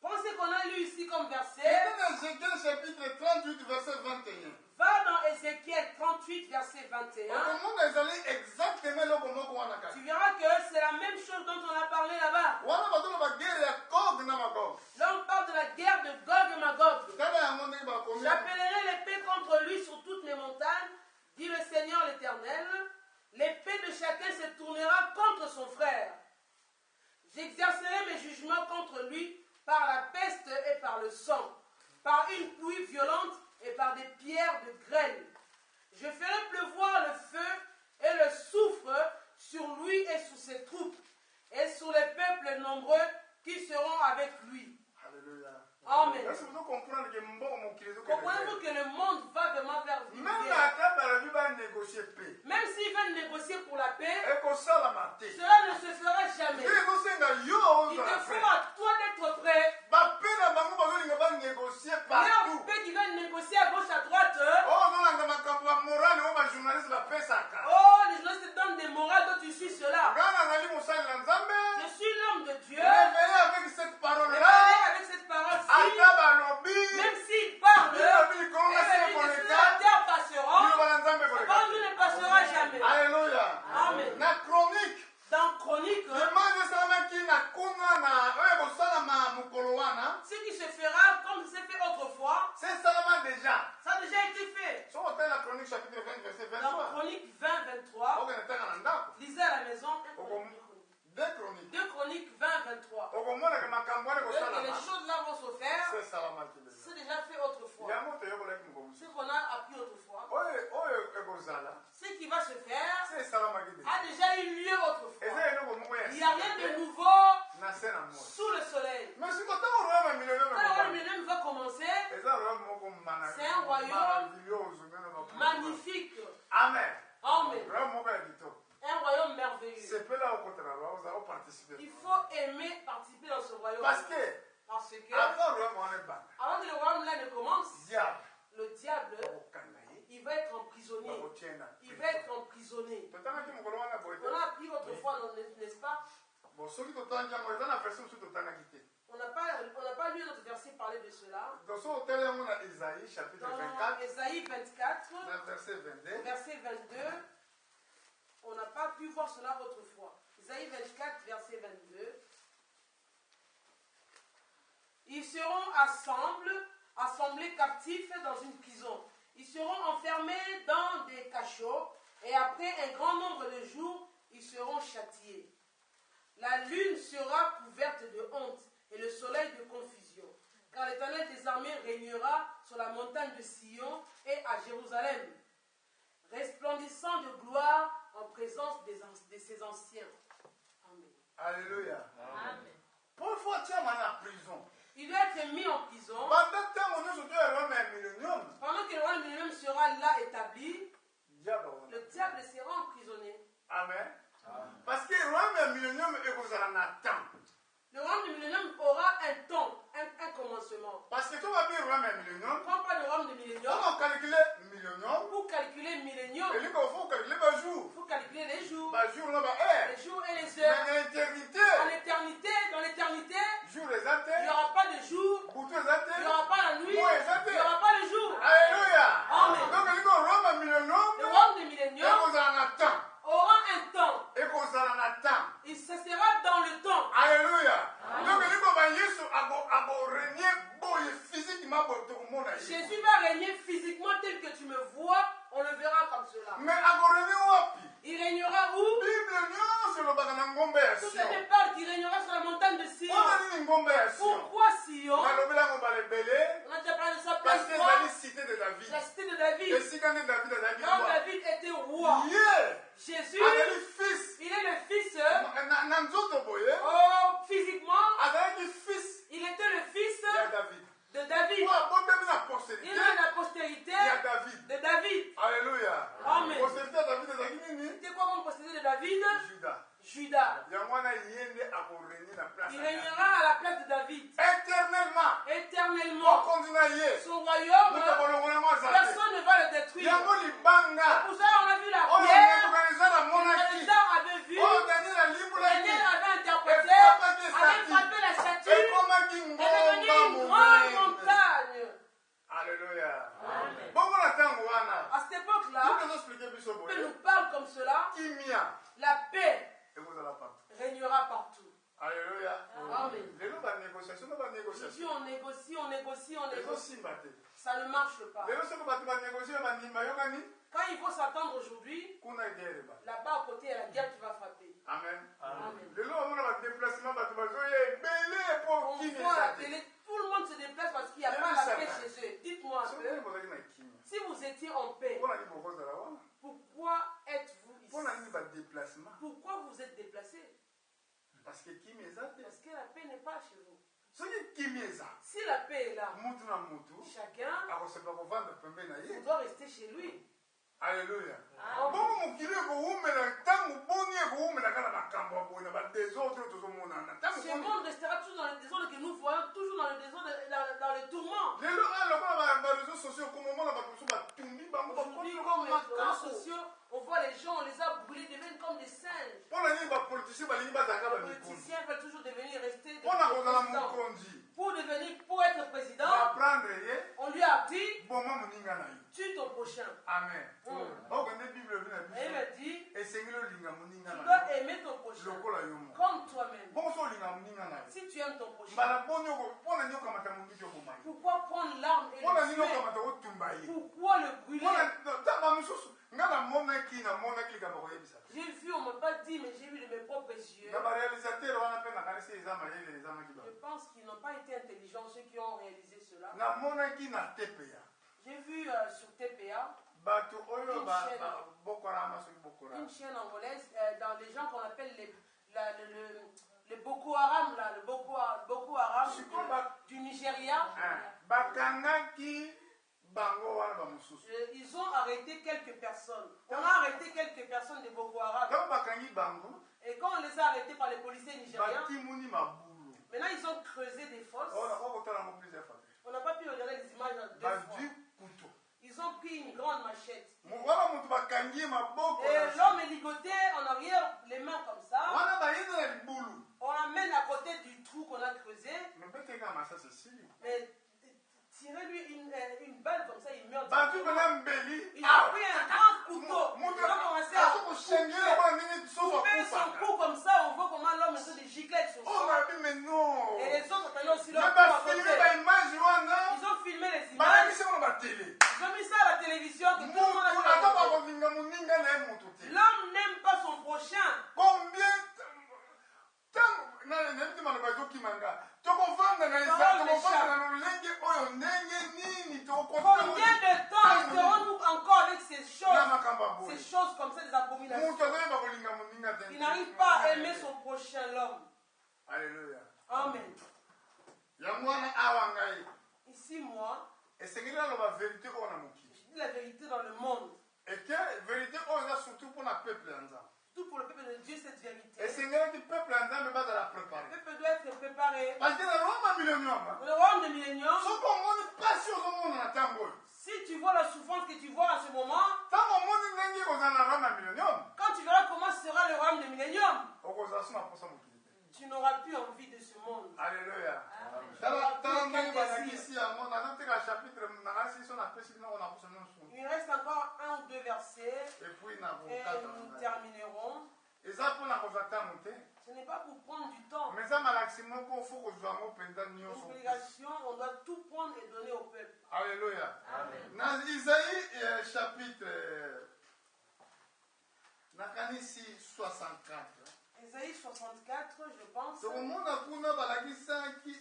Pensez qu'on a lu ici comme verset. Chapitre 38, verset 21. Va dans Ézéchiel 38, verset 21. Tu verras que c'est la même chose dont on a parlé là-bas. Là, on parle de la guerre de Gog et Magog. J'appellerai l'épée contre lui sur toutes les montagnes, dit le Seigneur l'Éternel. L'épée de chacun se tournera contre son frère. J'exercerai mes jugements contre lui par la peste et par le sang, par une pluie violente et par des pierres de grêle. Je ferai pleuvoir le feu et le soufre sur lui et sur ses troupes, et sur les peuples nombreux qui seront avec lui. Alléluia. Amen. Est-ce que vous comprenez que mon Christ Comprenez-vous que le monde va vraiment vers une même guerre. la table à la vie va négocier paix. Même s'ils veulent négocier pour la paix, Et qu'on s'en la maté. cela ne se fera jamais. Il te faut à toi d'être prêt. La paix na bango bazolinga ba négocier Leur partout. paix qui va négocier à gauche, à droite. Oh non na makambo ya morale o ba journaliste ba pesaka. Oh, les journalistes te donnent des morales, toi tu suis cela. Ngana nali musali na Nzambe. Je suis l'homme de Dieu. Réveillé avec cette parole là. Réveillé avec cette parole-ci. Ata ba lobi. Même s'il parle, Bible qu'on et a fait même pour si l'État. la terre passera, Bible ba Nzambe la pour parole ne passera jamais. Alléluia. Amen. Na chronique. Dans Chronique, Demande salama ki na kuna na oyo salama mukolo wana. ce qui se fera comme c'est fait autrefois, C'est salama déjà. ça a déjà été fait. So on la chronique chapitre 20 verset Dans 23. Chronique 20, 23, Ok, nataka na ndako. lisez à la maison. Deux chroniques. 2 Chroniques 20, 23. Okomona ke makambo wana Et kosalama. les choses là vont se faire, C'est salama ki déjà. c'est déjà fait autrefois. Yango toyokolaki mokomosi. Ce qu'on a appris autrefois, Oyo ekozala. ce qui va se faire C'est salama ki déjà. a déjà eu lieu autrefois. Eza eloko moko ya Il n'y a rien sika de te, nouveau na se na moi. sous le soleil. Mais si kotanga royaume millionnaire Quand le royaume na millénaire va commencer, eza royaume moko c'est un royaume magnifique. Amen. Amen. Royaume moko ya kitoko. Un royaume merveilleux. sepela okotela oza oparticiper. Il faut aimer participer dans ce royaume. Parce que Parce que avant royaume wana ebanda, avant que le royaume là ne commence, diable le diable, okokanga ye il va être emprisonné. bakotie na Il va être emprisonné. totangaki mokolo wana boye te. On a appris autrefois, n'est-ce pas? Bon, soki totangi yango eza na version mosusu totangaki te. On n'a pas lu notre verset parler de cela. Donc so otala yango na Isaïe chapitre Dans 24 Ésaïe 24, na verset 22. verset 22, on n'a pas pu voir cela autrefois. Ésaïe 24, verset 22. Ils seront assemblés captifs dans une prison. Ils seront enfermés dans des cachots et après un grand nombre de jours, ils seront châtiés. La lune sera couverte de honte et le soleil de confusion. Car l'Éternel des armées régnera sur la montagne de Sion et à Jérusalem, resplendissant de gloire en présence de ses anciens. Amen. Alléluia. Amen. Pour fois tiama na prison. Il doit être mis en prison. Banda ntango nyonso toyelwama ya millennium, Pendant que le royaume millénaire sera là établi, diable le diable sera emprisonné. Amen. Parce que royaume ya millennium ekozala na temps. Le royaume millénaire aura un temps, un commencement. Parce que tobabi royaume ya millennium, Quand on parle de royaume de millénium, on calcule millennium, pour calculer millénium, elingo faut calculer ba jour. il faut calculer les jours, Ba jour na ba heure. les jours et les Mais heures. na éternité, En éternité, dans l'éternité, jour les ate, il n'y aura pas de jour, butu ezate, il n'y aura pas la nuit, mois il ezate. n'y aura pas de jour. Alléluia. Amen. Donc elingo royaume ya Le millennium, royaume de millénium ekozala na temps. aura un temps. Ekozala na temps. Et ça sera dans le temps. Alléluia. Donc elingo ba Yesu ako régner boye physiquement boye tokomona ye. Jésus va régner physiquement tel que tu me vois, on le verra comme cela. Mais ako régner wapi? Il régnera où? Bible nyonso elobaka na ngombe ya Tout Sion. ce parle qu'il régnera sur la montagne de Sion. Mpona nini ngombe ya Sion? Pourquoi Sion? nalobeli yango balebele On a déjà parlé de ça parce plein que de fois. ezali cité de David. La cité de David. Esika nde David azalaki Quand roi. David était roi, Ye Jésus, azali fils il est le fils, na nzoto boye physiquement, azalaki fils il était le fils ya David. de David. Po abotami na Il postérité est la postérité ya David. de David. Alléluia. Amen. Postérité ya David ezalaki nini? C'était quoi comme postérité de David? Juda. Judas. yango wana ye nde akorégner na place Il ya David. régnera à la place de David éternellement. éternellement. Mokonzi na ye Son royaume, moto akolongola yango aza te. personne ne va le détruire. yango libanga Pour ça, on a vu la oyo pierre. nebukadnezar amonaki Nebuchadnezzar avait vu, oyo daniel alimbulaki Daniel avait interprété, efapaki avait esaki frappé la statue, ekomaki est devenue une ngomba grande monene. montagne. Alléluia. Amen. bongo na ntango wana À cette époque-là, bible ezoexplike biso on boye nous parle comme cela, kimia la paix ekozala partout. régnera partout. Alléluia. Amen. lelo banégociation na Jésus, banégociation on négocie, on négocie, on négocie. ezosimba te. Ça ne marche pas. lelo soki bato banégocie bandimba yokani Quand il faut s'attendre aujourd'hui, kuna guerre ba. là-bas à côté, il y a la guerre qui va frapper. Amen. Amen. lelo bamona badéplacement bato bazoya ebele po On kimia voit à la eza te. télé, tout le monde se déplace parce qu'il n'y a Bien pas vu la ça, paix hein. chez eux. Dites-moi un soki peu, nini bozalaki na kimia si vous étiez en paix, mpona nini bokozala wana pourquoi êtes-vous mpona ici? nini badéplacement Pourquoi mutu na mutu chacun akosepa kovanda pembeni na ye. doit rester chez lui. Alléluia. Amen. Bongo mokili ekoumela ntango boni ekoumela kaka na makambo ya boye na badésordre tozomonana. Ce monde restera toujours dans le désordre que nous voyons, toujours dans le désordre, dans le tourment. lelo lokola baréseaux sociaux komomona bato mosusu batumbi bango Aujourd'hui, comme les réseaux sociaux, on voit les gens, on les a brûlés, deviennent comme des singes. mpona nini bapoliticien balingi bazalaka Les bamikonzi politiciens veulent toujours devenir rester des mpona kozala présidents. mokonzi Pour être président, baprendre ye on lui a dit, boma moninga na ye. tue ton prochain. Amen. okende bible ebi na Et il biso me dit, esengeli olinga moninga tu na dois yo aimer ton prochain lokola yo moko comme toi-même. bongo so olinga moninga na yo Si tu aimes ton prochain, mbala boni mpona nini okamata mondiki okoma ye pourquoi prendre l'arme et mpona le nini tuer? okamata otumba ye Pourquoi le brûler? ntango mosusu nga namonaki likambo koyebisa te J'ai vu, on ne m'a pas dit, mais j'ai vu de mes propres yeux. na baréalisateur wana mpe nakanisi eza mayele ezamaki Je bango pense qu'ils n'ont pas été intelligents, ceux qui ont réalisé cela. namonaki na tepeya J'ai vu sur TPA bato oyo Une chaîne. bokorama soki bokora une chaîne angolaise dans les gens qu'on appelle les Boko Haram, là, le Boko Haram Je crois pas. du Nigeria. bakangaki bango wana bamosusu Ils ont arrêté quelques personnes. On a arrêté quelques personnes de Boko Haram. ntango bakangi bango Et quand on les a arrêtés par les policiers nigériens, batimuni mabulu maintenant ils ont creusé des fosses. oyo okotala ngo plusieurs fois On n'a pas pu regarder les images en 2 bazwi fois. kutu Ils ont pris une grande machette. wana moto bakangi ye maboko Et l'homme est ligoté en arrière, les mains comme ça. wana bayini na libulu On l'amène à côté du trou qu'on a creusé. mebeteka masasi esili Mais tirez-lui une balle comme ça, il meurt. bato mpena mbeli Il a pris un grand couteau. moto Ils ont commencé à azokosengela mpona ndenge soso couper son akufaka cou comme ça. On voit comment l'homme est des giclets avec son oyo sang. nabi me non Et les autres maintenant aussi leur me cou à bafilme côté. baimage wana Ils ont filmé les images. balakisi ngo na batele Ils ont mis ça à la télévision. Que tout le monde a moto vu la ata photo. bakolinga moninga na ye moto te L'homme n'aime pas son prochain. combien ntango nayebi te maloba ezokimanga tokovanda na Parole tokovanda na lolenge oyo ndenge nini Combien de temps resterons-nous encore avec ces na choses, makambo ya boye ces choses comme ça, des abominations? moto azoyeba kolinga moninga te Il n'arrive pas à aimer son prochain, l'homme. alleluya Amen. yango wana awa ngai Ici, moi, esengeli aloba verité oyo na mokili je dis la vérité dans le monde. eke verité oyo eza surtout mpona peuple ya nzambe Tout pour le peuple de Dieu, cette vérité. esengelaki peuple ya nzambe bazala Le préparé peuple doit être préparé. parce que na roma milonium Pour le royaume de millénium, soki omoni mpasi ozomona na ntango oyo si tu vois la souffrance que tu vois en ce moment, ntango omoni ndenge kozala na roma milonium quand tu verras comment sera le royaume de millénium, okozala so na posa mokili te tu n'auras plus envie de ce monde. alleluya Tu n'auras tala plus ndenge aucun désir. balakisi yango nazoteka chapitre nangasi so napesi bino na posa nyonso Il reste encore 1 ou 2 versets epuis et nakokata nous terminerons. eza mpona kozwa ntango te Ce n'est pas pour prendre du temps. mais eza malakisi moko fo kozwa yango mpenza Une nyonso obligation, on doit tout prendre et donner au peuple. alléluia Amen. na isaïe chapitre nakanisi 64 Ésaïe 64, je pense. tokomona kuna balakisaki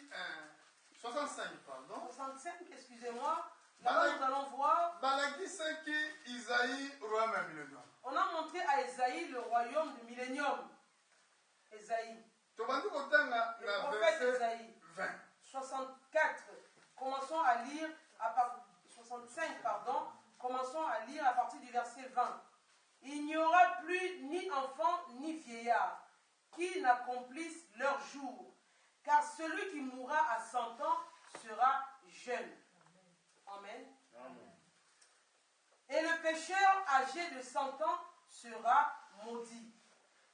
65 pardon 65, excusez-moi. Là-bas, nous allons voir. balakisaki isaïe royaume ya millénium On a montré à Ésaïe le royaume du millénium. Ésaïe. tobandi kotanga Le na prophète verset Ésaïe. 20 64. Commençons à lire à partir 65, pardon. Commençons à lire à partir du verset 20. Il n'y aura plus ni enfant ni vieillard qui n'accomplissent leur jour, car celui qui mourra à 100 ans sera jeune. Amen. Et le pécheur âgé de 100 ans sera maudit.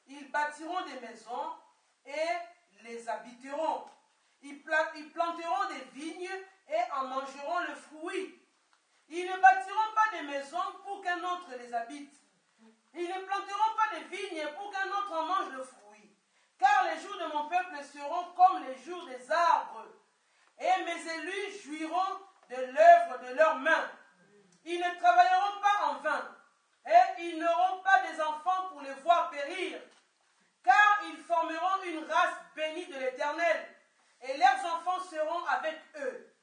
Ils bâtiront des maisons et les habiteront. Ils planteront des vignes et en mangeront le fruit. Ils ne bâtiront pas des maisons pour qu'un autre les habite. Ils ne planteront pas des vignes pour qu'un autre en mange le fruit. Car les jours de mon peuple seront comme les jours des arbres. Et mes élus jouiront de l'œuvre de leurs mains. Ils ne travailleront pas en vain. Et ils n'auront pas des enfants pour les voir périr. Car ils formeront une race bénie de l'Éternel. Et leurs enfants seront avec eux.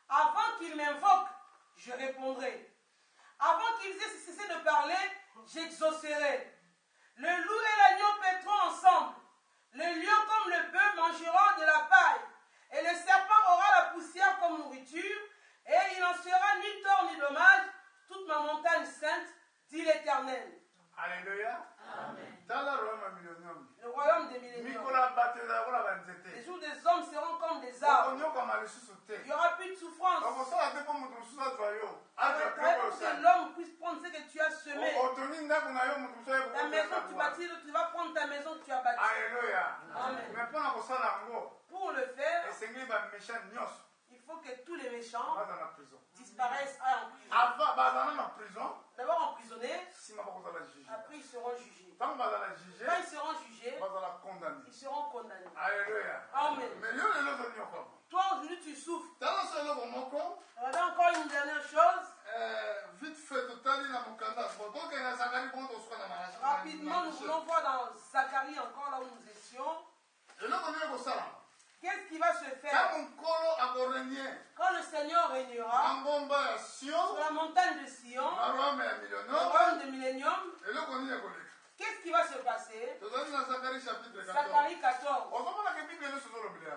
Avant qu'ils m'invoquent, je répondrai. Avant qu'ils aient cessé de parler, j'exaucerai. Le loup et l'agneau paîtront ensemble. Le lion comme le bœuf mangeront de la paille. Et le serpent aura la poussière comme nourriture, et il n'en sera ni tort ni dommage, toute ma montagne sainte, dit l'Éternel. Alléluia. Amen. Le royaume des milléniums. Les jours des hommes seront comme des arbres. Il n'y aura plus de souffrance. Que l'homme puisse prendre ce que tu as semé. Ta maison que tu bâtis, tu vas prendre ta maison que tu as bâtie. Alléluia. Amen. Pour le faire, il faut que tous les méchants disparaissent en prison. D'abord emprisonnés, après ils seront jugés. Quand ils seront jugés, ils seront condamnés. Alléluia. Amen. Toi aujourd'hui tu souffres. Regardez encore une dernière chose. Vite fait, Rapidement, nous voulons voir dans Zacharie, encore là où nous étions. Qu'est-ce qui va se faire quand le Seigneur régnera sur la montagne de Sion, le royaume de millénium? Qu'est-ce qui va se passer? Zacharie 14.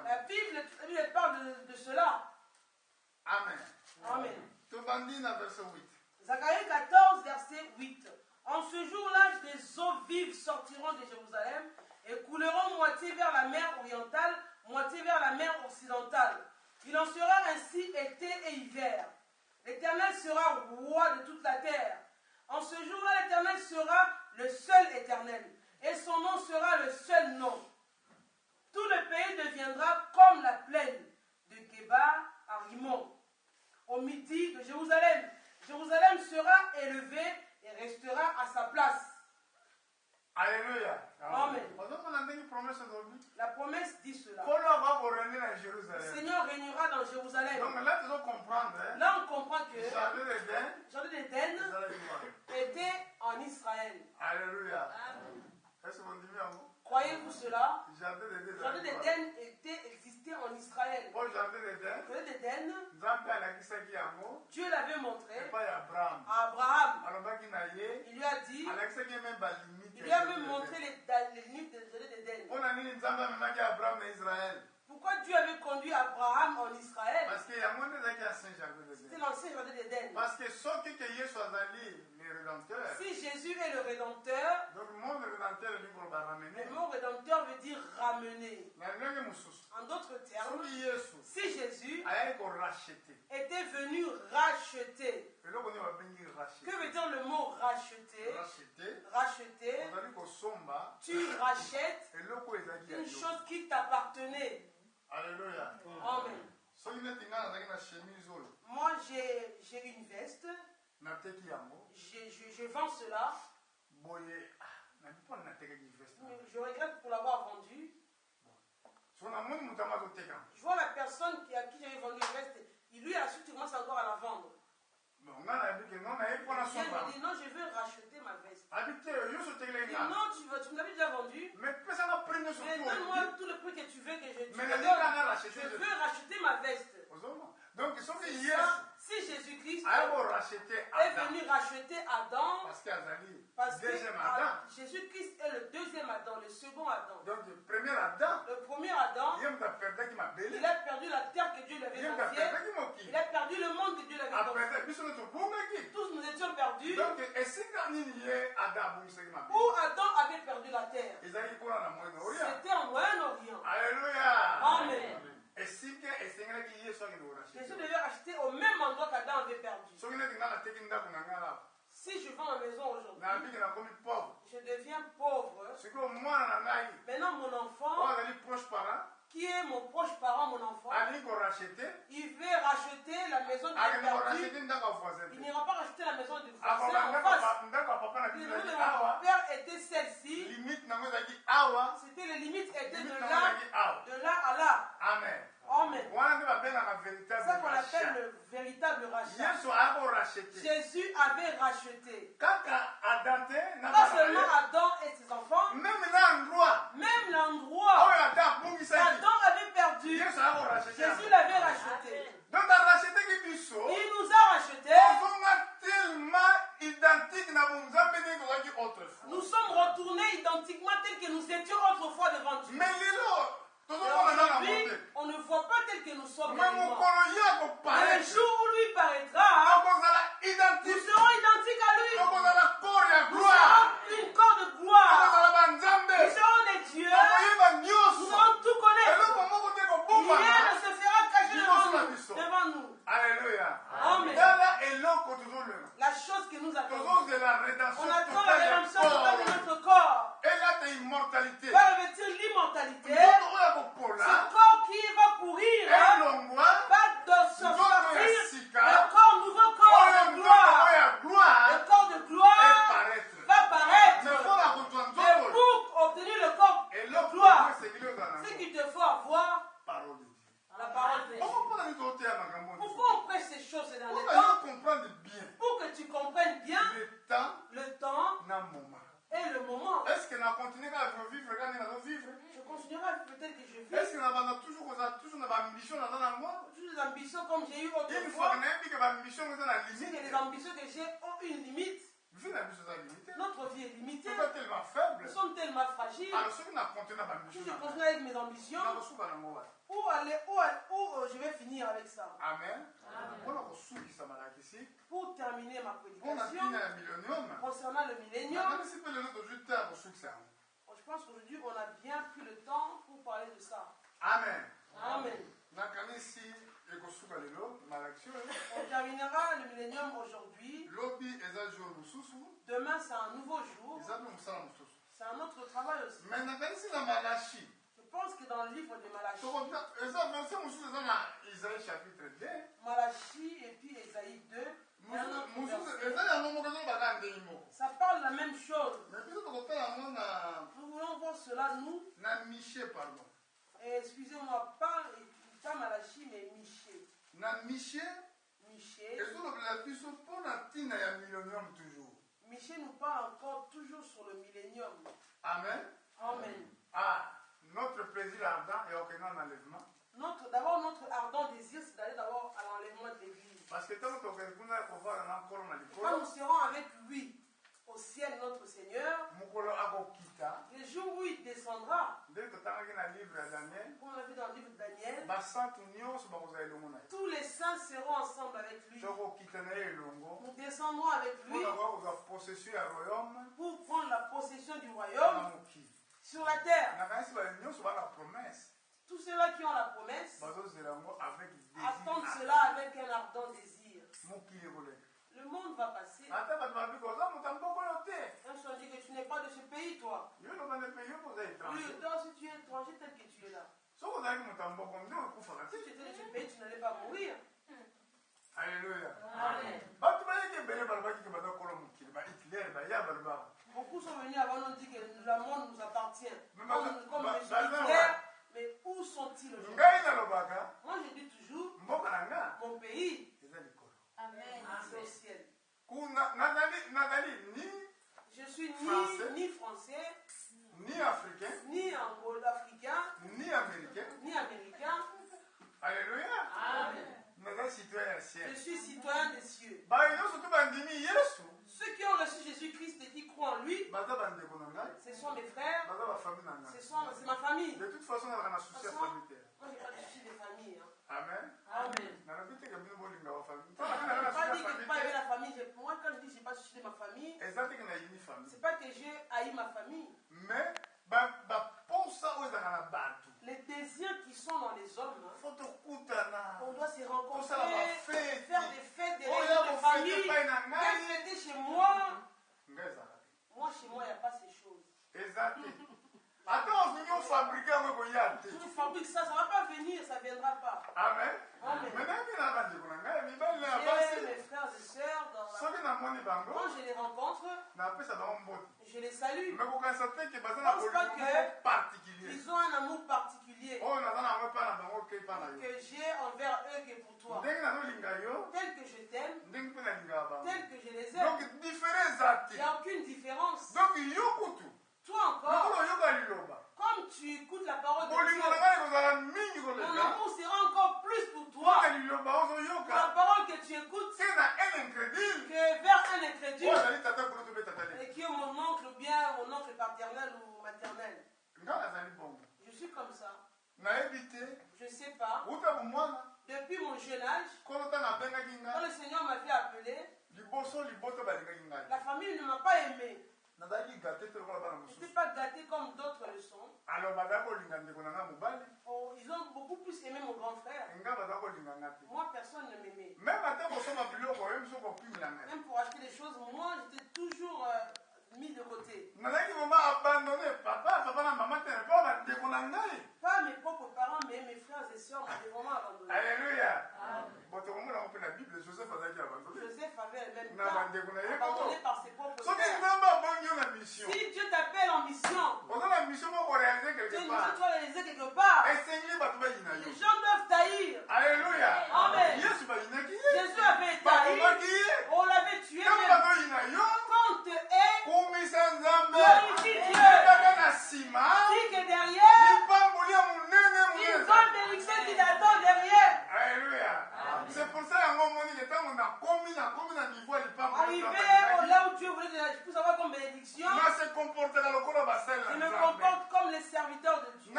La Bible parle de cela. Amen. Amen. Zacharie 14, verset 8. En ce jour-là, des eaux vives sortiront de Jérusalem et couleront moitié vers la mer orientale, moitié vers la mer occidentale. Il en sera ainsi été et hiver. L'Éternel sera roi de toute la terre. En ce jour-là, l'Éternel sera le seul Éternel, et son nom sera le seul nom. Tout le pays deviendra comme la plaine de Geba à Rimon, au midi de Jérusalem. Jérusalem sera élevée et restera à sa place. Alléluia. Amen. La promesse dit cela. Le Seigneur régnera dans Jérusalem. Donc là, tu dois comprendre. Là, on comprend que le jardin d'Éden était en Israël. Alléluia. Croyez-vous cela? Le jardin d'Éden existait en Israël. Le jardin d'Éden, Dieu l'avait montré à Abraham. Il lui a dit, il lui a même montré les limites du jardin d'Éden. Pourquoi Dieu avait conduit Abraham en Israël? C'était l'ancien jardin d'Éden. Parce que si Jésus est le Rédempteur, le mot Rédempteur veut dire ramener. En d'autres termes, si Jésus était venu racheter, que veut dire le mot racheter? Racheter, tu rachètes une chose qui t'appartenait. Alléluia. Amen. Moi, j'ai une veste. Je vends cela. Je regrette pour l'avoir vendue. Je vois la personne à qui j'avais vendu une veste. Il lui a su qu'il commence encore à la vendre. Il me dit non, je veux racheter ma veste. Il dit non, tu me l'avais déjà vendue. Mais donne-moi tout le prix que tu veux que je te donne. Je veux racheter ma veste. Donc, si Jésus-Christ est venu racheter Adam, parce que Jésus-Christ est le deuxième Adam, le second Adam. Donc, le premier Adam, il a perdu la terre que Dieu lui avait confiée. Il a perdu le monde que Dieu lui avait confié. Tous nous étions perdus. Où Adam avait perdu la terre? C'était en Moyen-Orient. Alléluia. Amen. Jésus devait acheter au même endroit qu'Adam avait perdu. Si je vends ma maison aujourd'hui, je deviens pauvre. Maintenant, mon enfant, qui est mon proche parent, mon enfant, il veut racheter la maison qu'il a perdue. Il n'ira pas racheter la maison du voisin en face. La maison de mon père était celle-ci. C'était les limites étaient de là à là. Amen. Amen. C'est ça qu'on appelle le véritable rachat. Jésus avait racheté. Pas seulement Adam et ses enfants, même l'endroit où Adam avait perdu, Jésus l'avait racheté. Il nous a rachetés. Nous sommes retournés identiquement tels que nous étions autrefois devant Dieu. Aujourd'hui, on ne voit pas tel que nous sommes maintenant. peut-être que je Est-ce vis que nous avons toujours une ambition dans la moi? toutes les ambitions comme j'ai eu Une fois autrefois. que nous avons dit que l'ambition est dans la C'est que limite, les ambitions que j'ai ont une limite. vu l'ambition est limitée, Notre vie est limitée. nous sommes tellement faibles. Nous sommes tellement fragiles. Alors, ceux qui n'ont continué dans Si l'ambition, je continue avec mes ambitions, nous avons où aller, où je vais finir avec ça? Amen. On a reçu qui s'en malade ici. Pour terminer ma On a fini prédication un millénium. concernant le Nous millénium, avons participé le notre juste à reçu que ça. je pense qu'aujourd'hui on a bien pris le temps pour parler de ça. Amen. Amen. Nous avons ici et reçu que le lot, malaction. On terminera le millénium aujourd'hui. Lobby et ça jour nous sous. Demain c'est un nouveau jour. Ils ont nous ça nous sous. C'est un autre travail aussi. Mais nous avons ici la malachie. Je pense que dans le livre de Malachie, Et ça verset nous sous dans Isaïe chapitre 2. Malachie et puis Ésaïe 2, il y a un autre verset. Ça parle la même chose. Nous voulons voir cela, nous. Et excusez-moi, pas Malachie, mais Michée. Michée nous parle encore toujours sur le millénium. Amen. Amen. Ah, notre plaisir ardent et aucun enlèvement. D'abord, notre ardent désir, c'est d'aller d'abord à l'enlèvement de l'église. Parce que tant que Quand nous serons avec lui au ciel, notre Seigneur, le jour où il descendra, comme on l'a vu dans le livre de Daniel, tous les saints seront ensemble avec lui. Nous descendrons avec lui pour prendre la possession du royaume sur la terre. Tous ceux-là qui ont la promesse attendent cela avec un ardent désir. Le monde va passer. Un soir dit que tu n'es pas de ce pays, toi. Oui, toi, si tu es étranger, tel que tu es là. Si tu étais de ce pays, tu n'allais pas mourir. Alléluia. Amen. Beaucoup sont venus avant nous dire que le monde nous appartient. Comme je suis clair, mais où sont-ils aujourd'hui? Moi, je dis toujours, mon pays, Amen. c'est au ciel. Je suis ni français, ni africain, ni africain, ni américain. Alléluia. Amen. Je suis citoyen des cieux. Ceux qui ont reçu Jésus-Christ et qui croient en lui, ce sont mes frères, c'est ma famille. De toute façon, on a un souci famille. Moi, je n'ai pas de souci de famille. Amen. Amen. On a Je n'ai pas dit que je n'ai pas aimé la famille. Moi, quand je dis que je n'ai pas de souci de ma famille, ce n'est pas que j'ai haï ma famille. Mais, Les désirs qui sont dans les hommes, hein, on doit se rencontrer, ça va faire des fêtes, des réunions de famille. Quelle fête chez moi? Moi, chez moi, il n'y a pas ces choses. Attends, nous fabriquons un peu de Tu fabriques ça, ça ne va pas venir, ça ne viendra pas. Amen. Amen. J'ai mes frères et sœurs dans la... Quand je les rencontre, je les salue. Mais vous constatez que ils ont un amour particulier que j'ai envers eux que pour toi. Tel que je t'aime, tel que je les aime. Donc, Il n'y a aucune différence. Donc, Toi encore, comme tu écoutes la parole de Dieu, mon amour sera encore plus pour toi. La parole que tu écoutes, que vers un incrédule, et qui est mon oncle ou bien mon oncle paternel ou maternel. Je suis comme ça. Je ne sais pas. Depuis mon jeune âge, quand le Seigneur m'avait appelé, la famille ne m'a pas aimé. Je n'étais pas gâté comme d'autres le sont. Oh, ils ont beaucoup plus aimé mon grand frère. Moi, personne ne m'aimait. Même pour acheter des choses, moi, j'étais toujours mis de côté. Pas mes propres parents, mais mes frères et sœurs m'avaient vraiment abandonné. Alléluia. Joseph avait le même temps, abandonné par ses propres frères. Si Dieu t'appelle en mission, tu dois réaliser quelque part. Les gens doivent taillir. Alléluia. Amen. Jésus avait été taillé. On l'avait tué. Quand on te hait, glorifie Dieu. Dis que derrière, Arrivé là où Dieu voulait que je puisse avoir comme bénédiction, je me comporte comme les serviteurs de Dieu.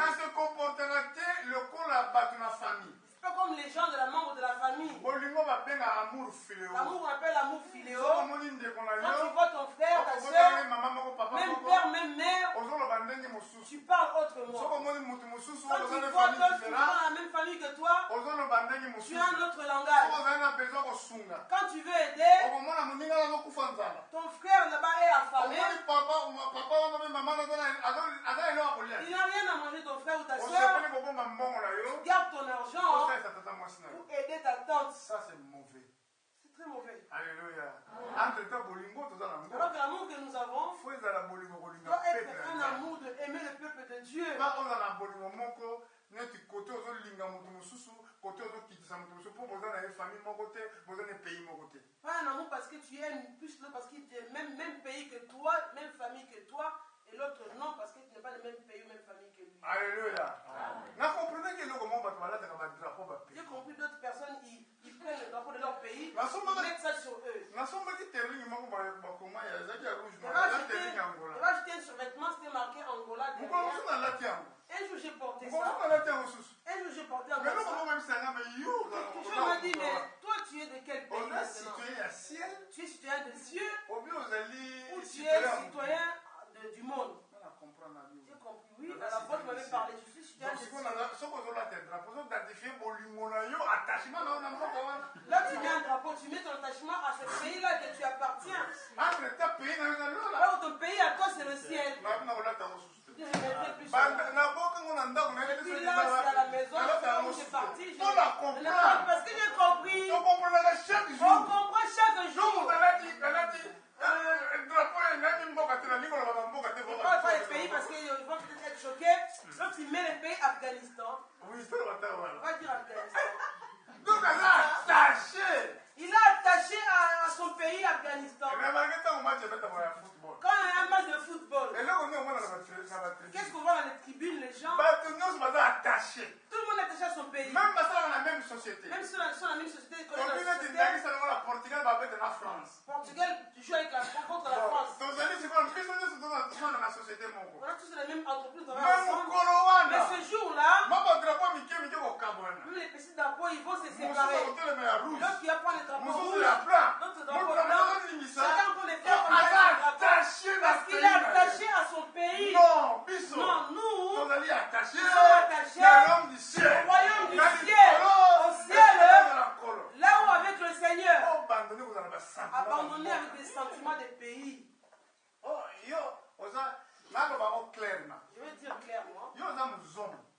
C'est pas comme les gens de la membre de la famille. L'amour, on appelle l'amour philéo. Quand tu vois ton frère, ta soeur, même père, même mère, tu parles autrement. Quand tu vois d'autres qui sont dans la même famille que toi, tu as un autre langage. Quand tu veux aider, ton frère là-bas est affamé, il n'a rien à manger, ton frère ou ta soeur, garde ton argent pour aider ta tante. Ça, c'est mauvais. C'est très mauvais. Alléluia. Alors que l'amour que nous avons doit être un amour de aimer le peuple de Dieu. Pas un amour parce que tu aimes plus l'autre, parce qu'il est même pays que toi, même famille que toi, et l'autre non, parce que tu n'es pas le même pays ou même famille que lui. Alléluia. J'ai compris d'autres personnes, ils prennent le drapeau de leur pays, ils mettent ça sur eux. Il va acheter un survêtement, c'était marqué Angola derrière. Un jour j'ai porté ça. Un jour j'ai porté Angola. Quelqu'un m'a dit, mais toi tu es de quel pays maintenant? Tu es citoyen de cieux ou tu es citoyen du monde? J'ai compris, oui. À la fois tu m'avais parlé, je suis citoyen de cieux. Là tu mets un drapeau, tu mets ton attachement à ce pays-là que tu appartiens. Alors ton pays à toi c'est le ciel. Je ne mettrai plus ça. Et puis là c'est à la maison, quand j'ai parti, je ne parle parce que j'ai compris. On comprend chaque jour. On ne parle pas des pays parce qu'ils vont peut-être être choqués. Donc tu mets le pays Afghanistan. On va dire Afghanistan. Il a attaché à son pays Afghanistan. Quand il y a un match de football, qu'est-ce qu'on voit dans les tribunes, les gens? Tout le monde est attaché à son pays. Même si on a la même société. Portugal, tu joues avec contre la France. On a tous la même entreprise, on va ensemble. Mais ce jour-là, même les petits drapeaux, ils vont se séparer. L'autre qui va prendre les drapeaux rouges, l'autre drapeau blanc. Chacun pour les faire comme parce qu'il est attaché à son pays. Non, nous, nous sommes attachés au royaume du ciel, au ciel, là où avec le Seigneur, abandonné avec des sentiments des pays. Je vais dire clairement.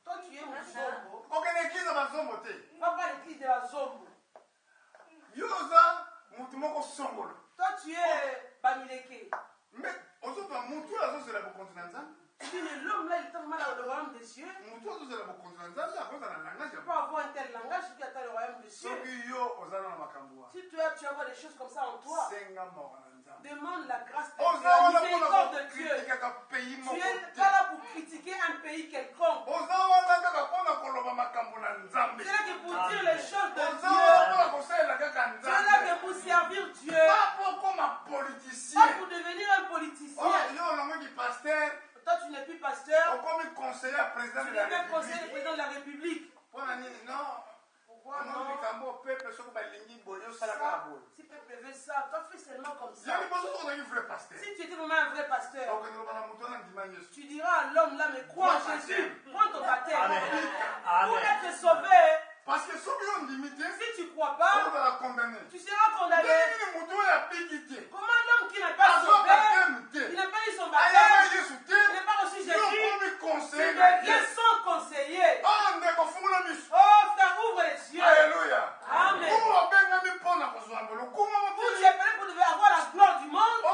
Toi tu es mon Zombo. Pas l'église de la Zombo. Toi tu es Bamileke. Mais l'homme là il est tellement là au royaume des cieux. Tu peux avoir un tel langage si tu atteins le royaume des cieux. Si tu as des choses comme ça en toi, demande la grâce de Dieu, la miséricorde de Dieu. Tu es pas là pour critiquer un pays quelconque. Tu es là que pour dire les choses de Dieu. Tu es là que pour servir Dieu. Pas pour devenir un politicien. Toi tu n'es plus pasteur. Tu deviens conseiller du président de la République. Pourquoi non? Si peuple veut ça, toi fais seulement comme ça. Si tu étais vraiment un vrai pasteur, tu diras à l'homme là, mais crois en Jésus, prends ton baptême pour être sauvé. Parce que si tu ne crois pas, tu seras condamné. Comment l'homme qui n'a pas sauvé, il n'a pas eu son baptême, il n'a pas reçu Jésus, il devient son conseiller. Oh frère, ouvre les yeux. Alléluia. Amen. Vous tu es appelé pour avoir la gloire du monde, ou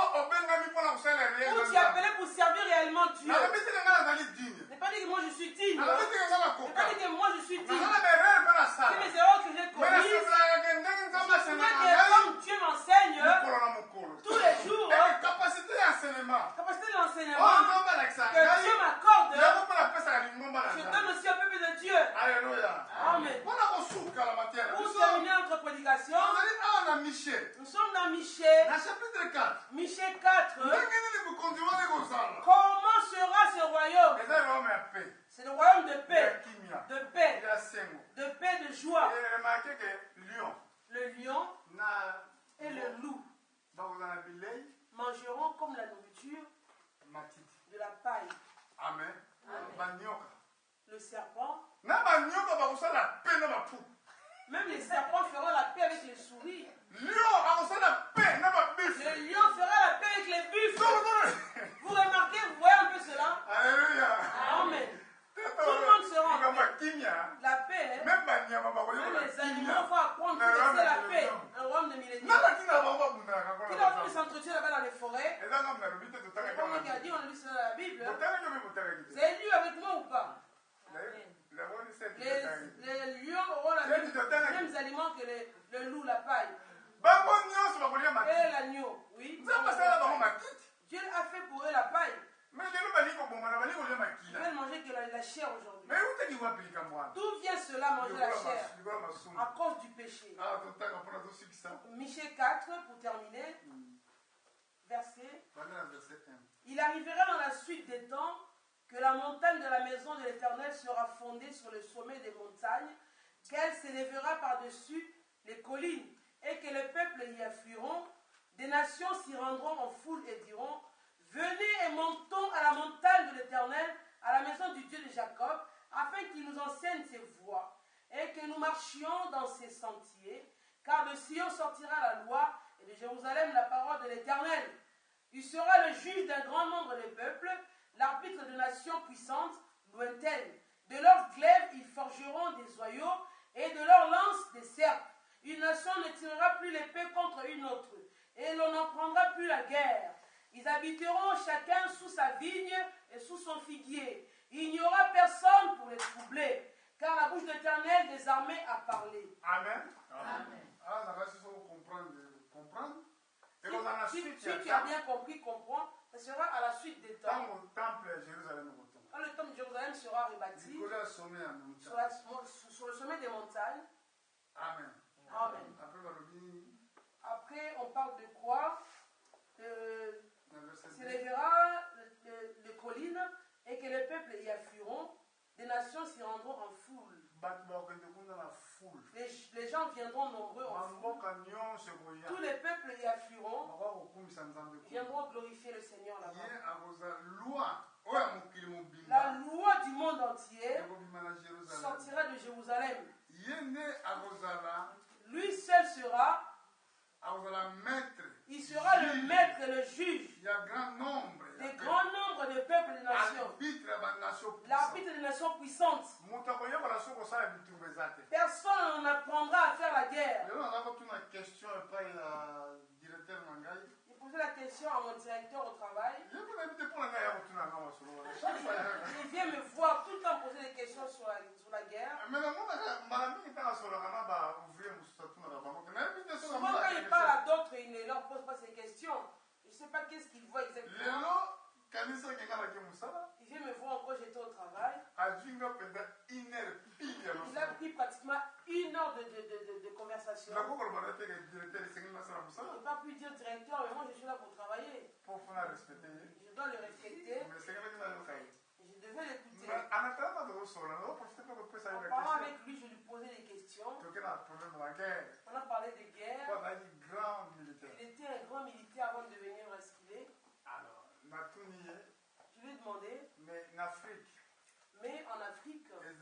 tu es appelé pour servir réellement Dieu. Ne pas dire que moi je suis digne. Ne pas dire que moi je suis digne. C'est mes erreurs que j'ai commises. Comme tu Michée. Nous sommes dans Michée. Dans le chapitre 4. Michée 4. Comment sera ce royaume? C'est le royaume de paix. De paix. De paix, de joie. Et remarquez que lion. Le lion et le loup mangeront comme la nourriture de la paille. Amen. Le serpent, même les serpents feront la paix avec les souris. Le lion fera la paix avec les buffles. Vous remarquez, vous voyez un peu cela? Alléluia. Amen. Tout le monde sera en paix. La paix, même les animaux vont apprendre que c'est la paix. Un royaume de millénaires. Qui a fait s'entretien là-bas dans les forêts? Comme il a dit, on a lu ça dans la Bible. Vous avez lu avec moi ou pas? Les lions auront les mêmes aliments que le loup, la paille. Et l'agneau, oui. Dieu a fait pour eux la paille. Ils veulent manger que la chair aujourd'hui. D'où vient cela, manger la chair? À cause du péché. Michée 4, pour terminer, verset 1. Il arrivera dans la suite des temps que la montagne de la maison de l'Éternel sera fondée sur le sommet des montagnes, qu'elle s'élèvera par-dessus les collines, et que les peuples y afflueront. Des nations s'y rendront en foule et diront: venez et montons à la montagne de l'Éternel, à la maison du Dieu de Jacob, afin qu'il nous enseigne ses voies, et que nous marchions dans ses sentiers, car de Sion sortira la loi, et de Jérusalem la parole de l'Éternel. Il sera le juge d'un grand nombre de peuples, l'arbitre de nations puissantes, lointaines. De leurs glaives, ils forgeront des oyaux, et de leurs lances, des serpes. Une nation ne tirera plus l'épée contre une autre, et l'on n'en prendra plus la guerre. Ils habiteront chacun sous sa vigne et sous son figuier. Il n'y aura personne pour les troubler, car la bouche de l'Éternel des armées a parlé. Amen. Amen. Si tu as bien compris, comprends, ça sera à la suite des temps. Quand le temple de Jérusalem sera rebâti sur le sommet des montagnes. Amen. Amen. Après, on parle de quoi? S'élèvera les collines et que les peuples y afflueront. Des nations s'y rendront en foule. Les gens viendront nombreux en foule. Tous les peuples y afflueront. Viendront glorifier le Seigneur là-bas. La loi du monde entier sortira de Jérusalem. Lui seul sera. Il sera le maître et le juge. Des grands nombres de peuples et de nations. L'arbitre des nations puissantes. Personne n'en apprendra à faire la guerre. J'ai posé la question à mon directeur au travail. Il vient me voir tout le temps poser des questions sur la guerre. Souvent quand il parle à d'autres, il ne leur pose pas ces questions. Je ne sais pas qu'est-ce qu'il voit exactement. Il vient me voir encore, j'étais au travail. Il a pris pratiquement 1 heure de conversation. Je n'ai pas pu dire directeur, mais moi je suis là pour travailler. Je dois le respecter. Je devais l'écouter. En parlant avec lui, je lui posais des questions. On a parlé de guerre. Il était un grand militaire avant de devenir ce qu'il est. Je lui ai demandé. Mais en Afrique, il y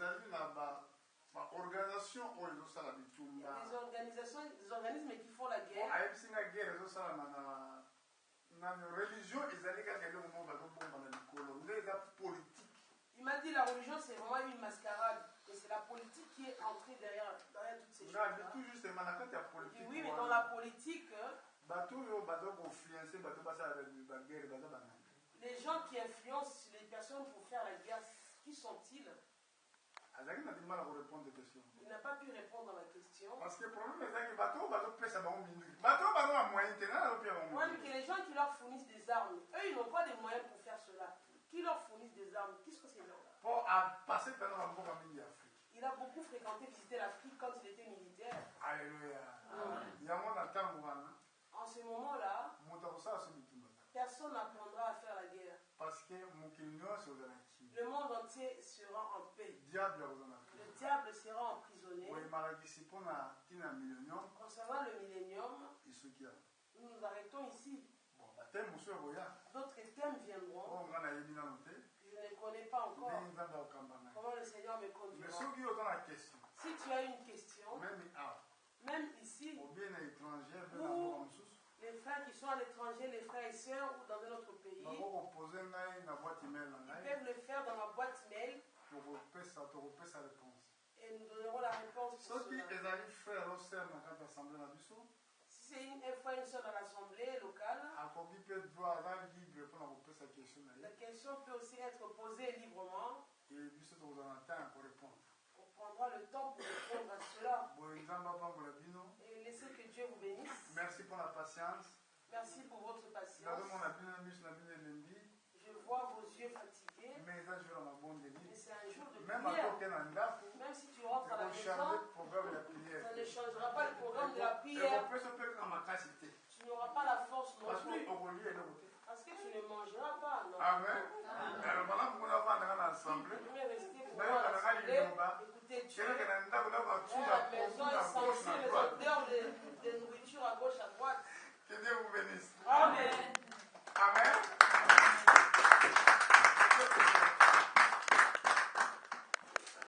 a des organismes qui font la guerre. Il m'a dit la religion c'est vraiment une mascarade. Et c'est la politique qui est entrée derrière toutes ces choses-là. Oui, mais dans la politique, les gens qui influencent les personnes pour faire la guerre, qui sont-ils? Il n'a pas pu répondre à ma question. Parce que le problème c'est que que les gens qui leur fournissent des armes, eux ils n'ont pas les moyens pour faire cela. Qui leur fournissent des armes? Qui sont ces gens-là? Il a beaucoup fréquenté, visité l'Afrique quand il était militaire. Alléluia. Le diable sera emprisonné. Concernant le millénium, nous nous arrêtons ici. D'autres thèmes viendront. Je ne connais pas encore comment le Seigneur me conduira. Si tu as une question, même ici, ou les frères qui sont à l'étranger, les frères et sœurs, ou dans un autre pays, ils peuvent le faire dans ma boîte mail. Et nous donnerons la réponse pour cela. Si c'est une fois une seule dans l'assemblée locale, la question peut aussi être posée librement. On prendra le temps pour répondre à cela. Et laissez que Dieu vous bénisse. Merci pour la patience. Merci pour votre patience. Je vois vos yeux fatigués. Mais c'est un jour de prière. Même si tu rentres à la maison, ça ne changera pas le programme de la prière. Tu n'auras pas la force non plus. Parce que tu ne mangeras pas. Non. Amen.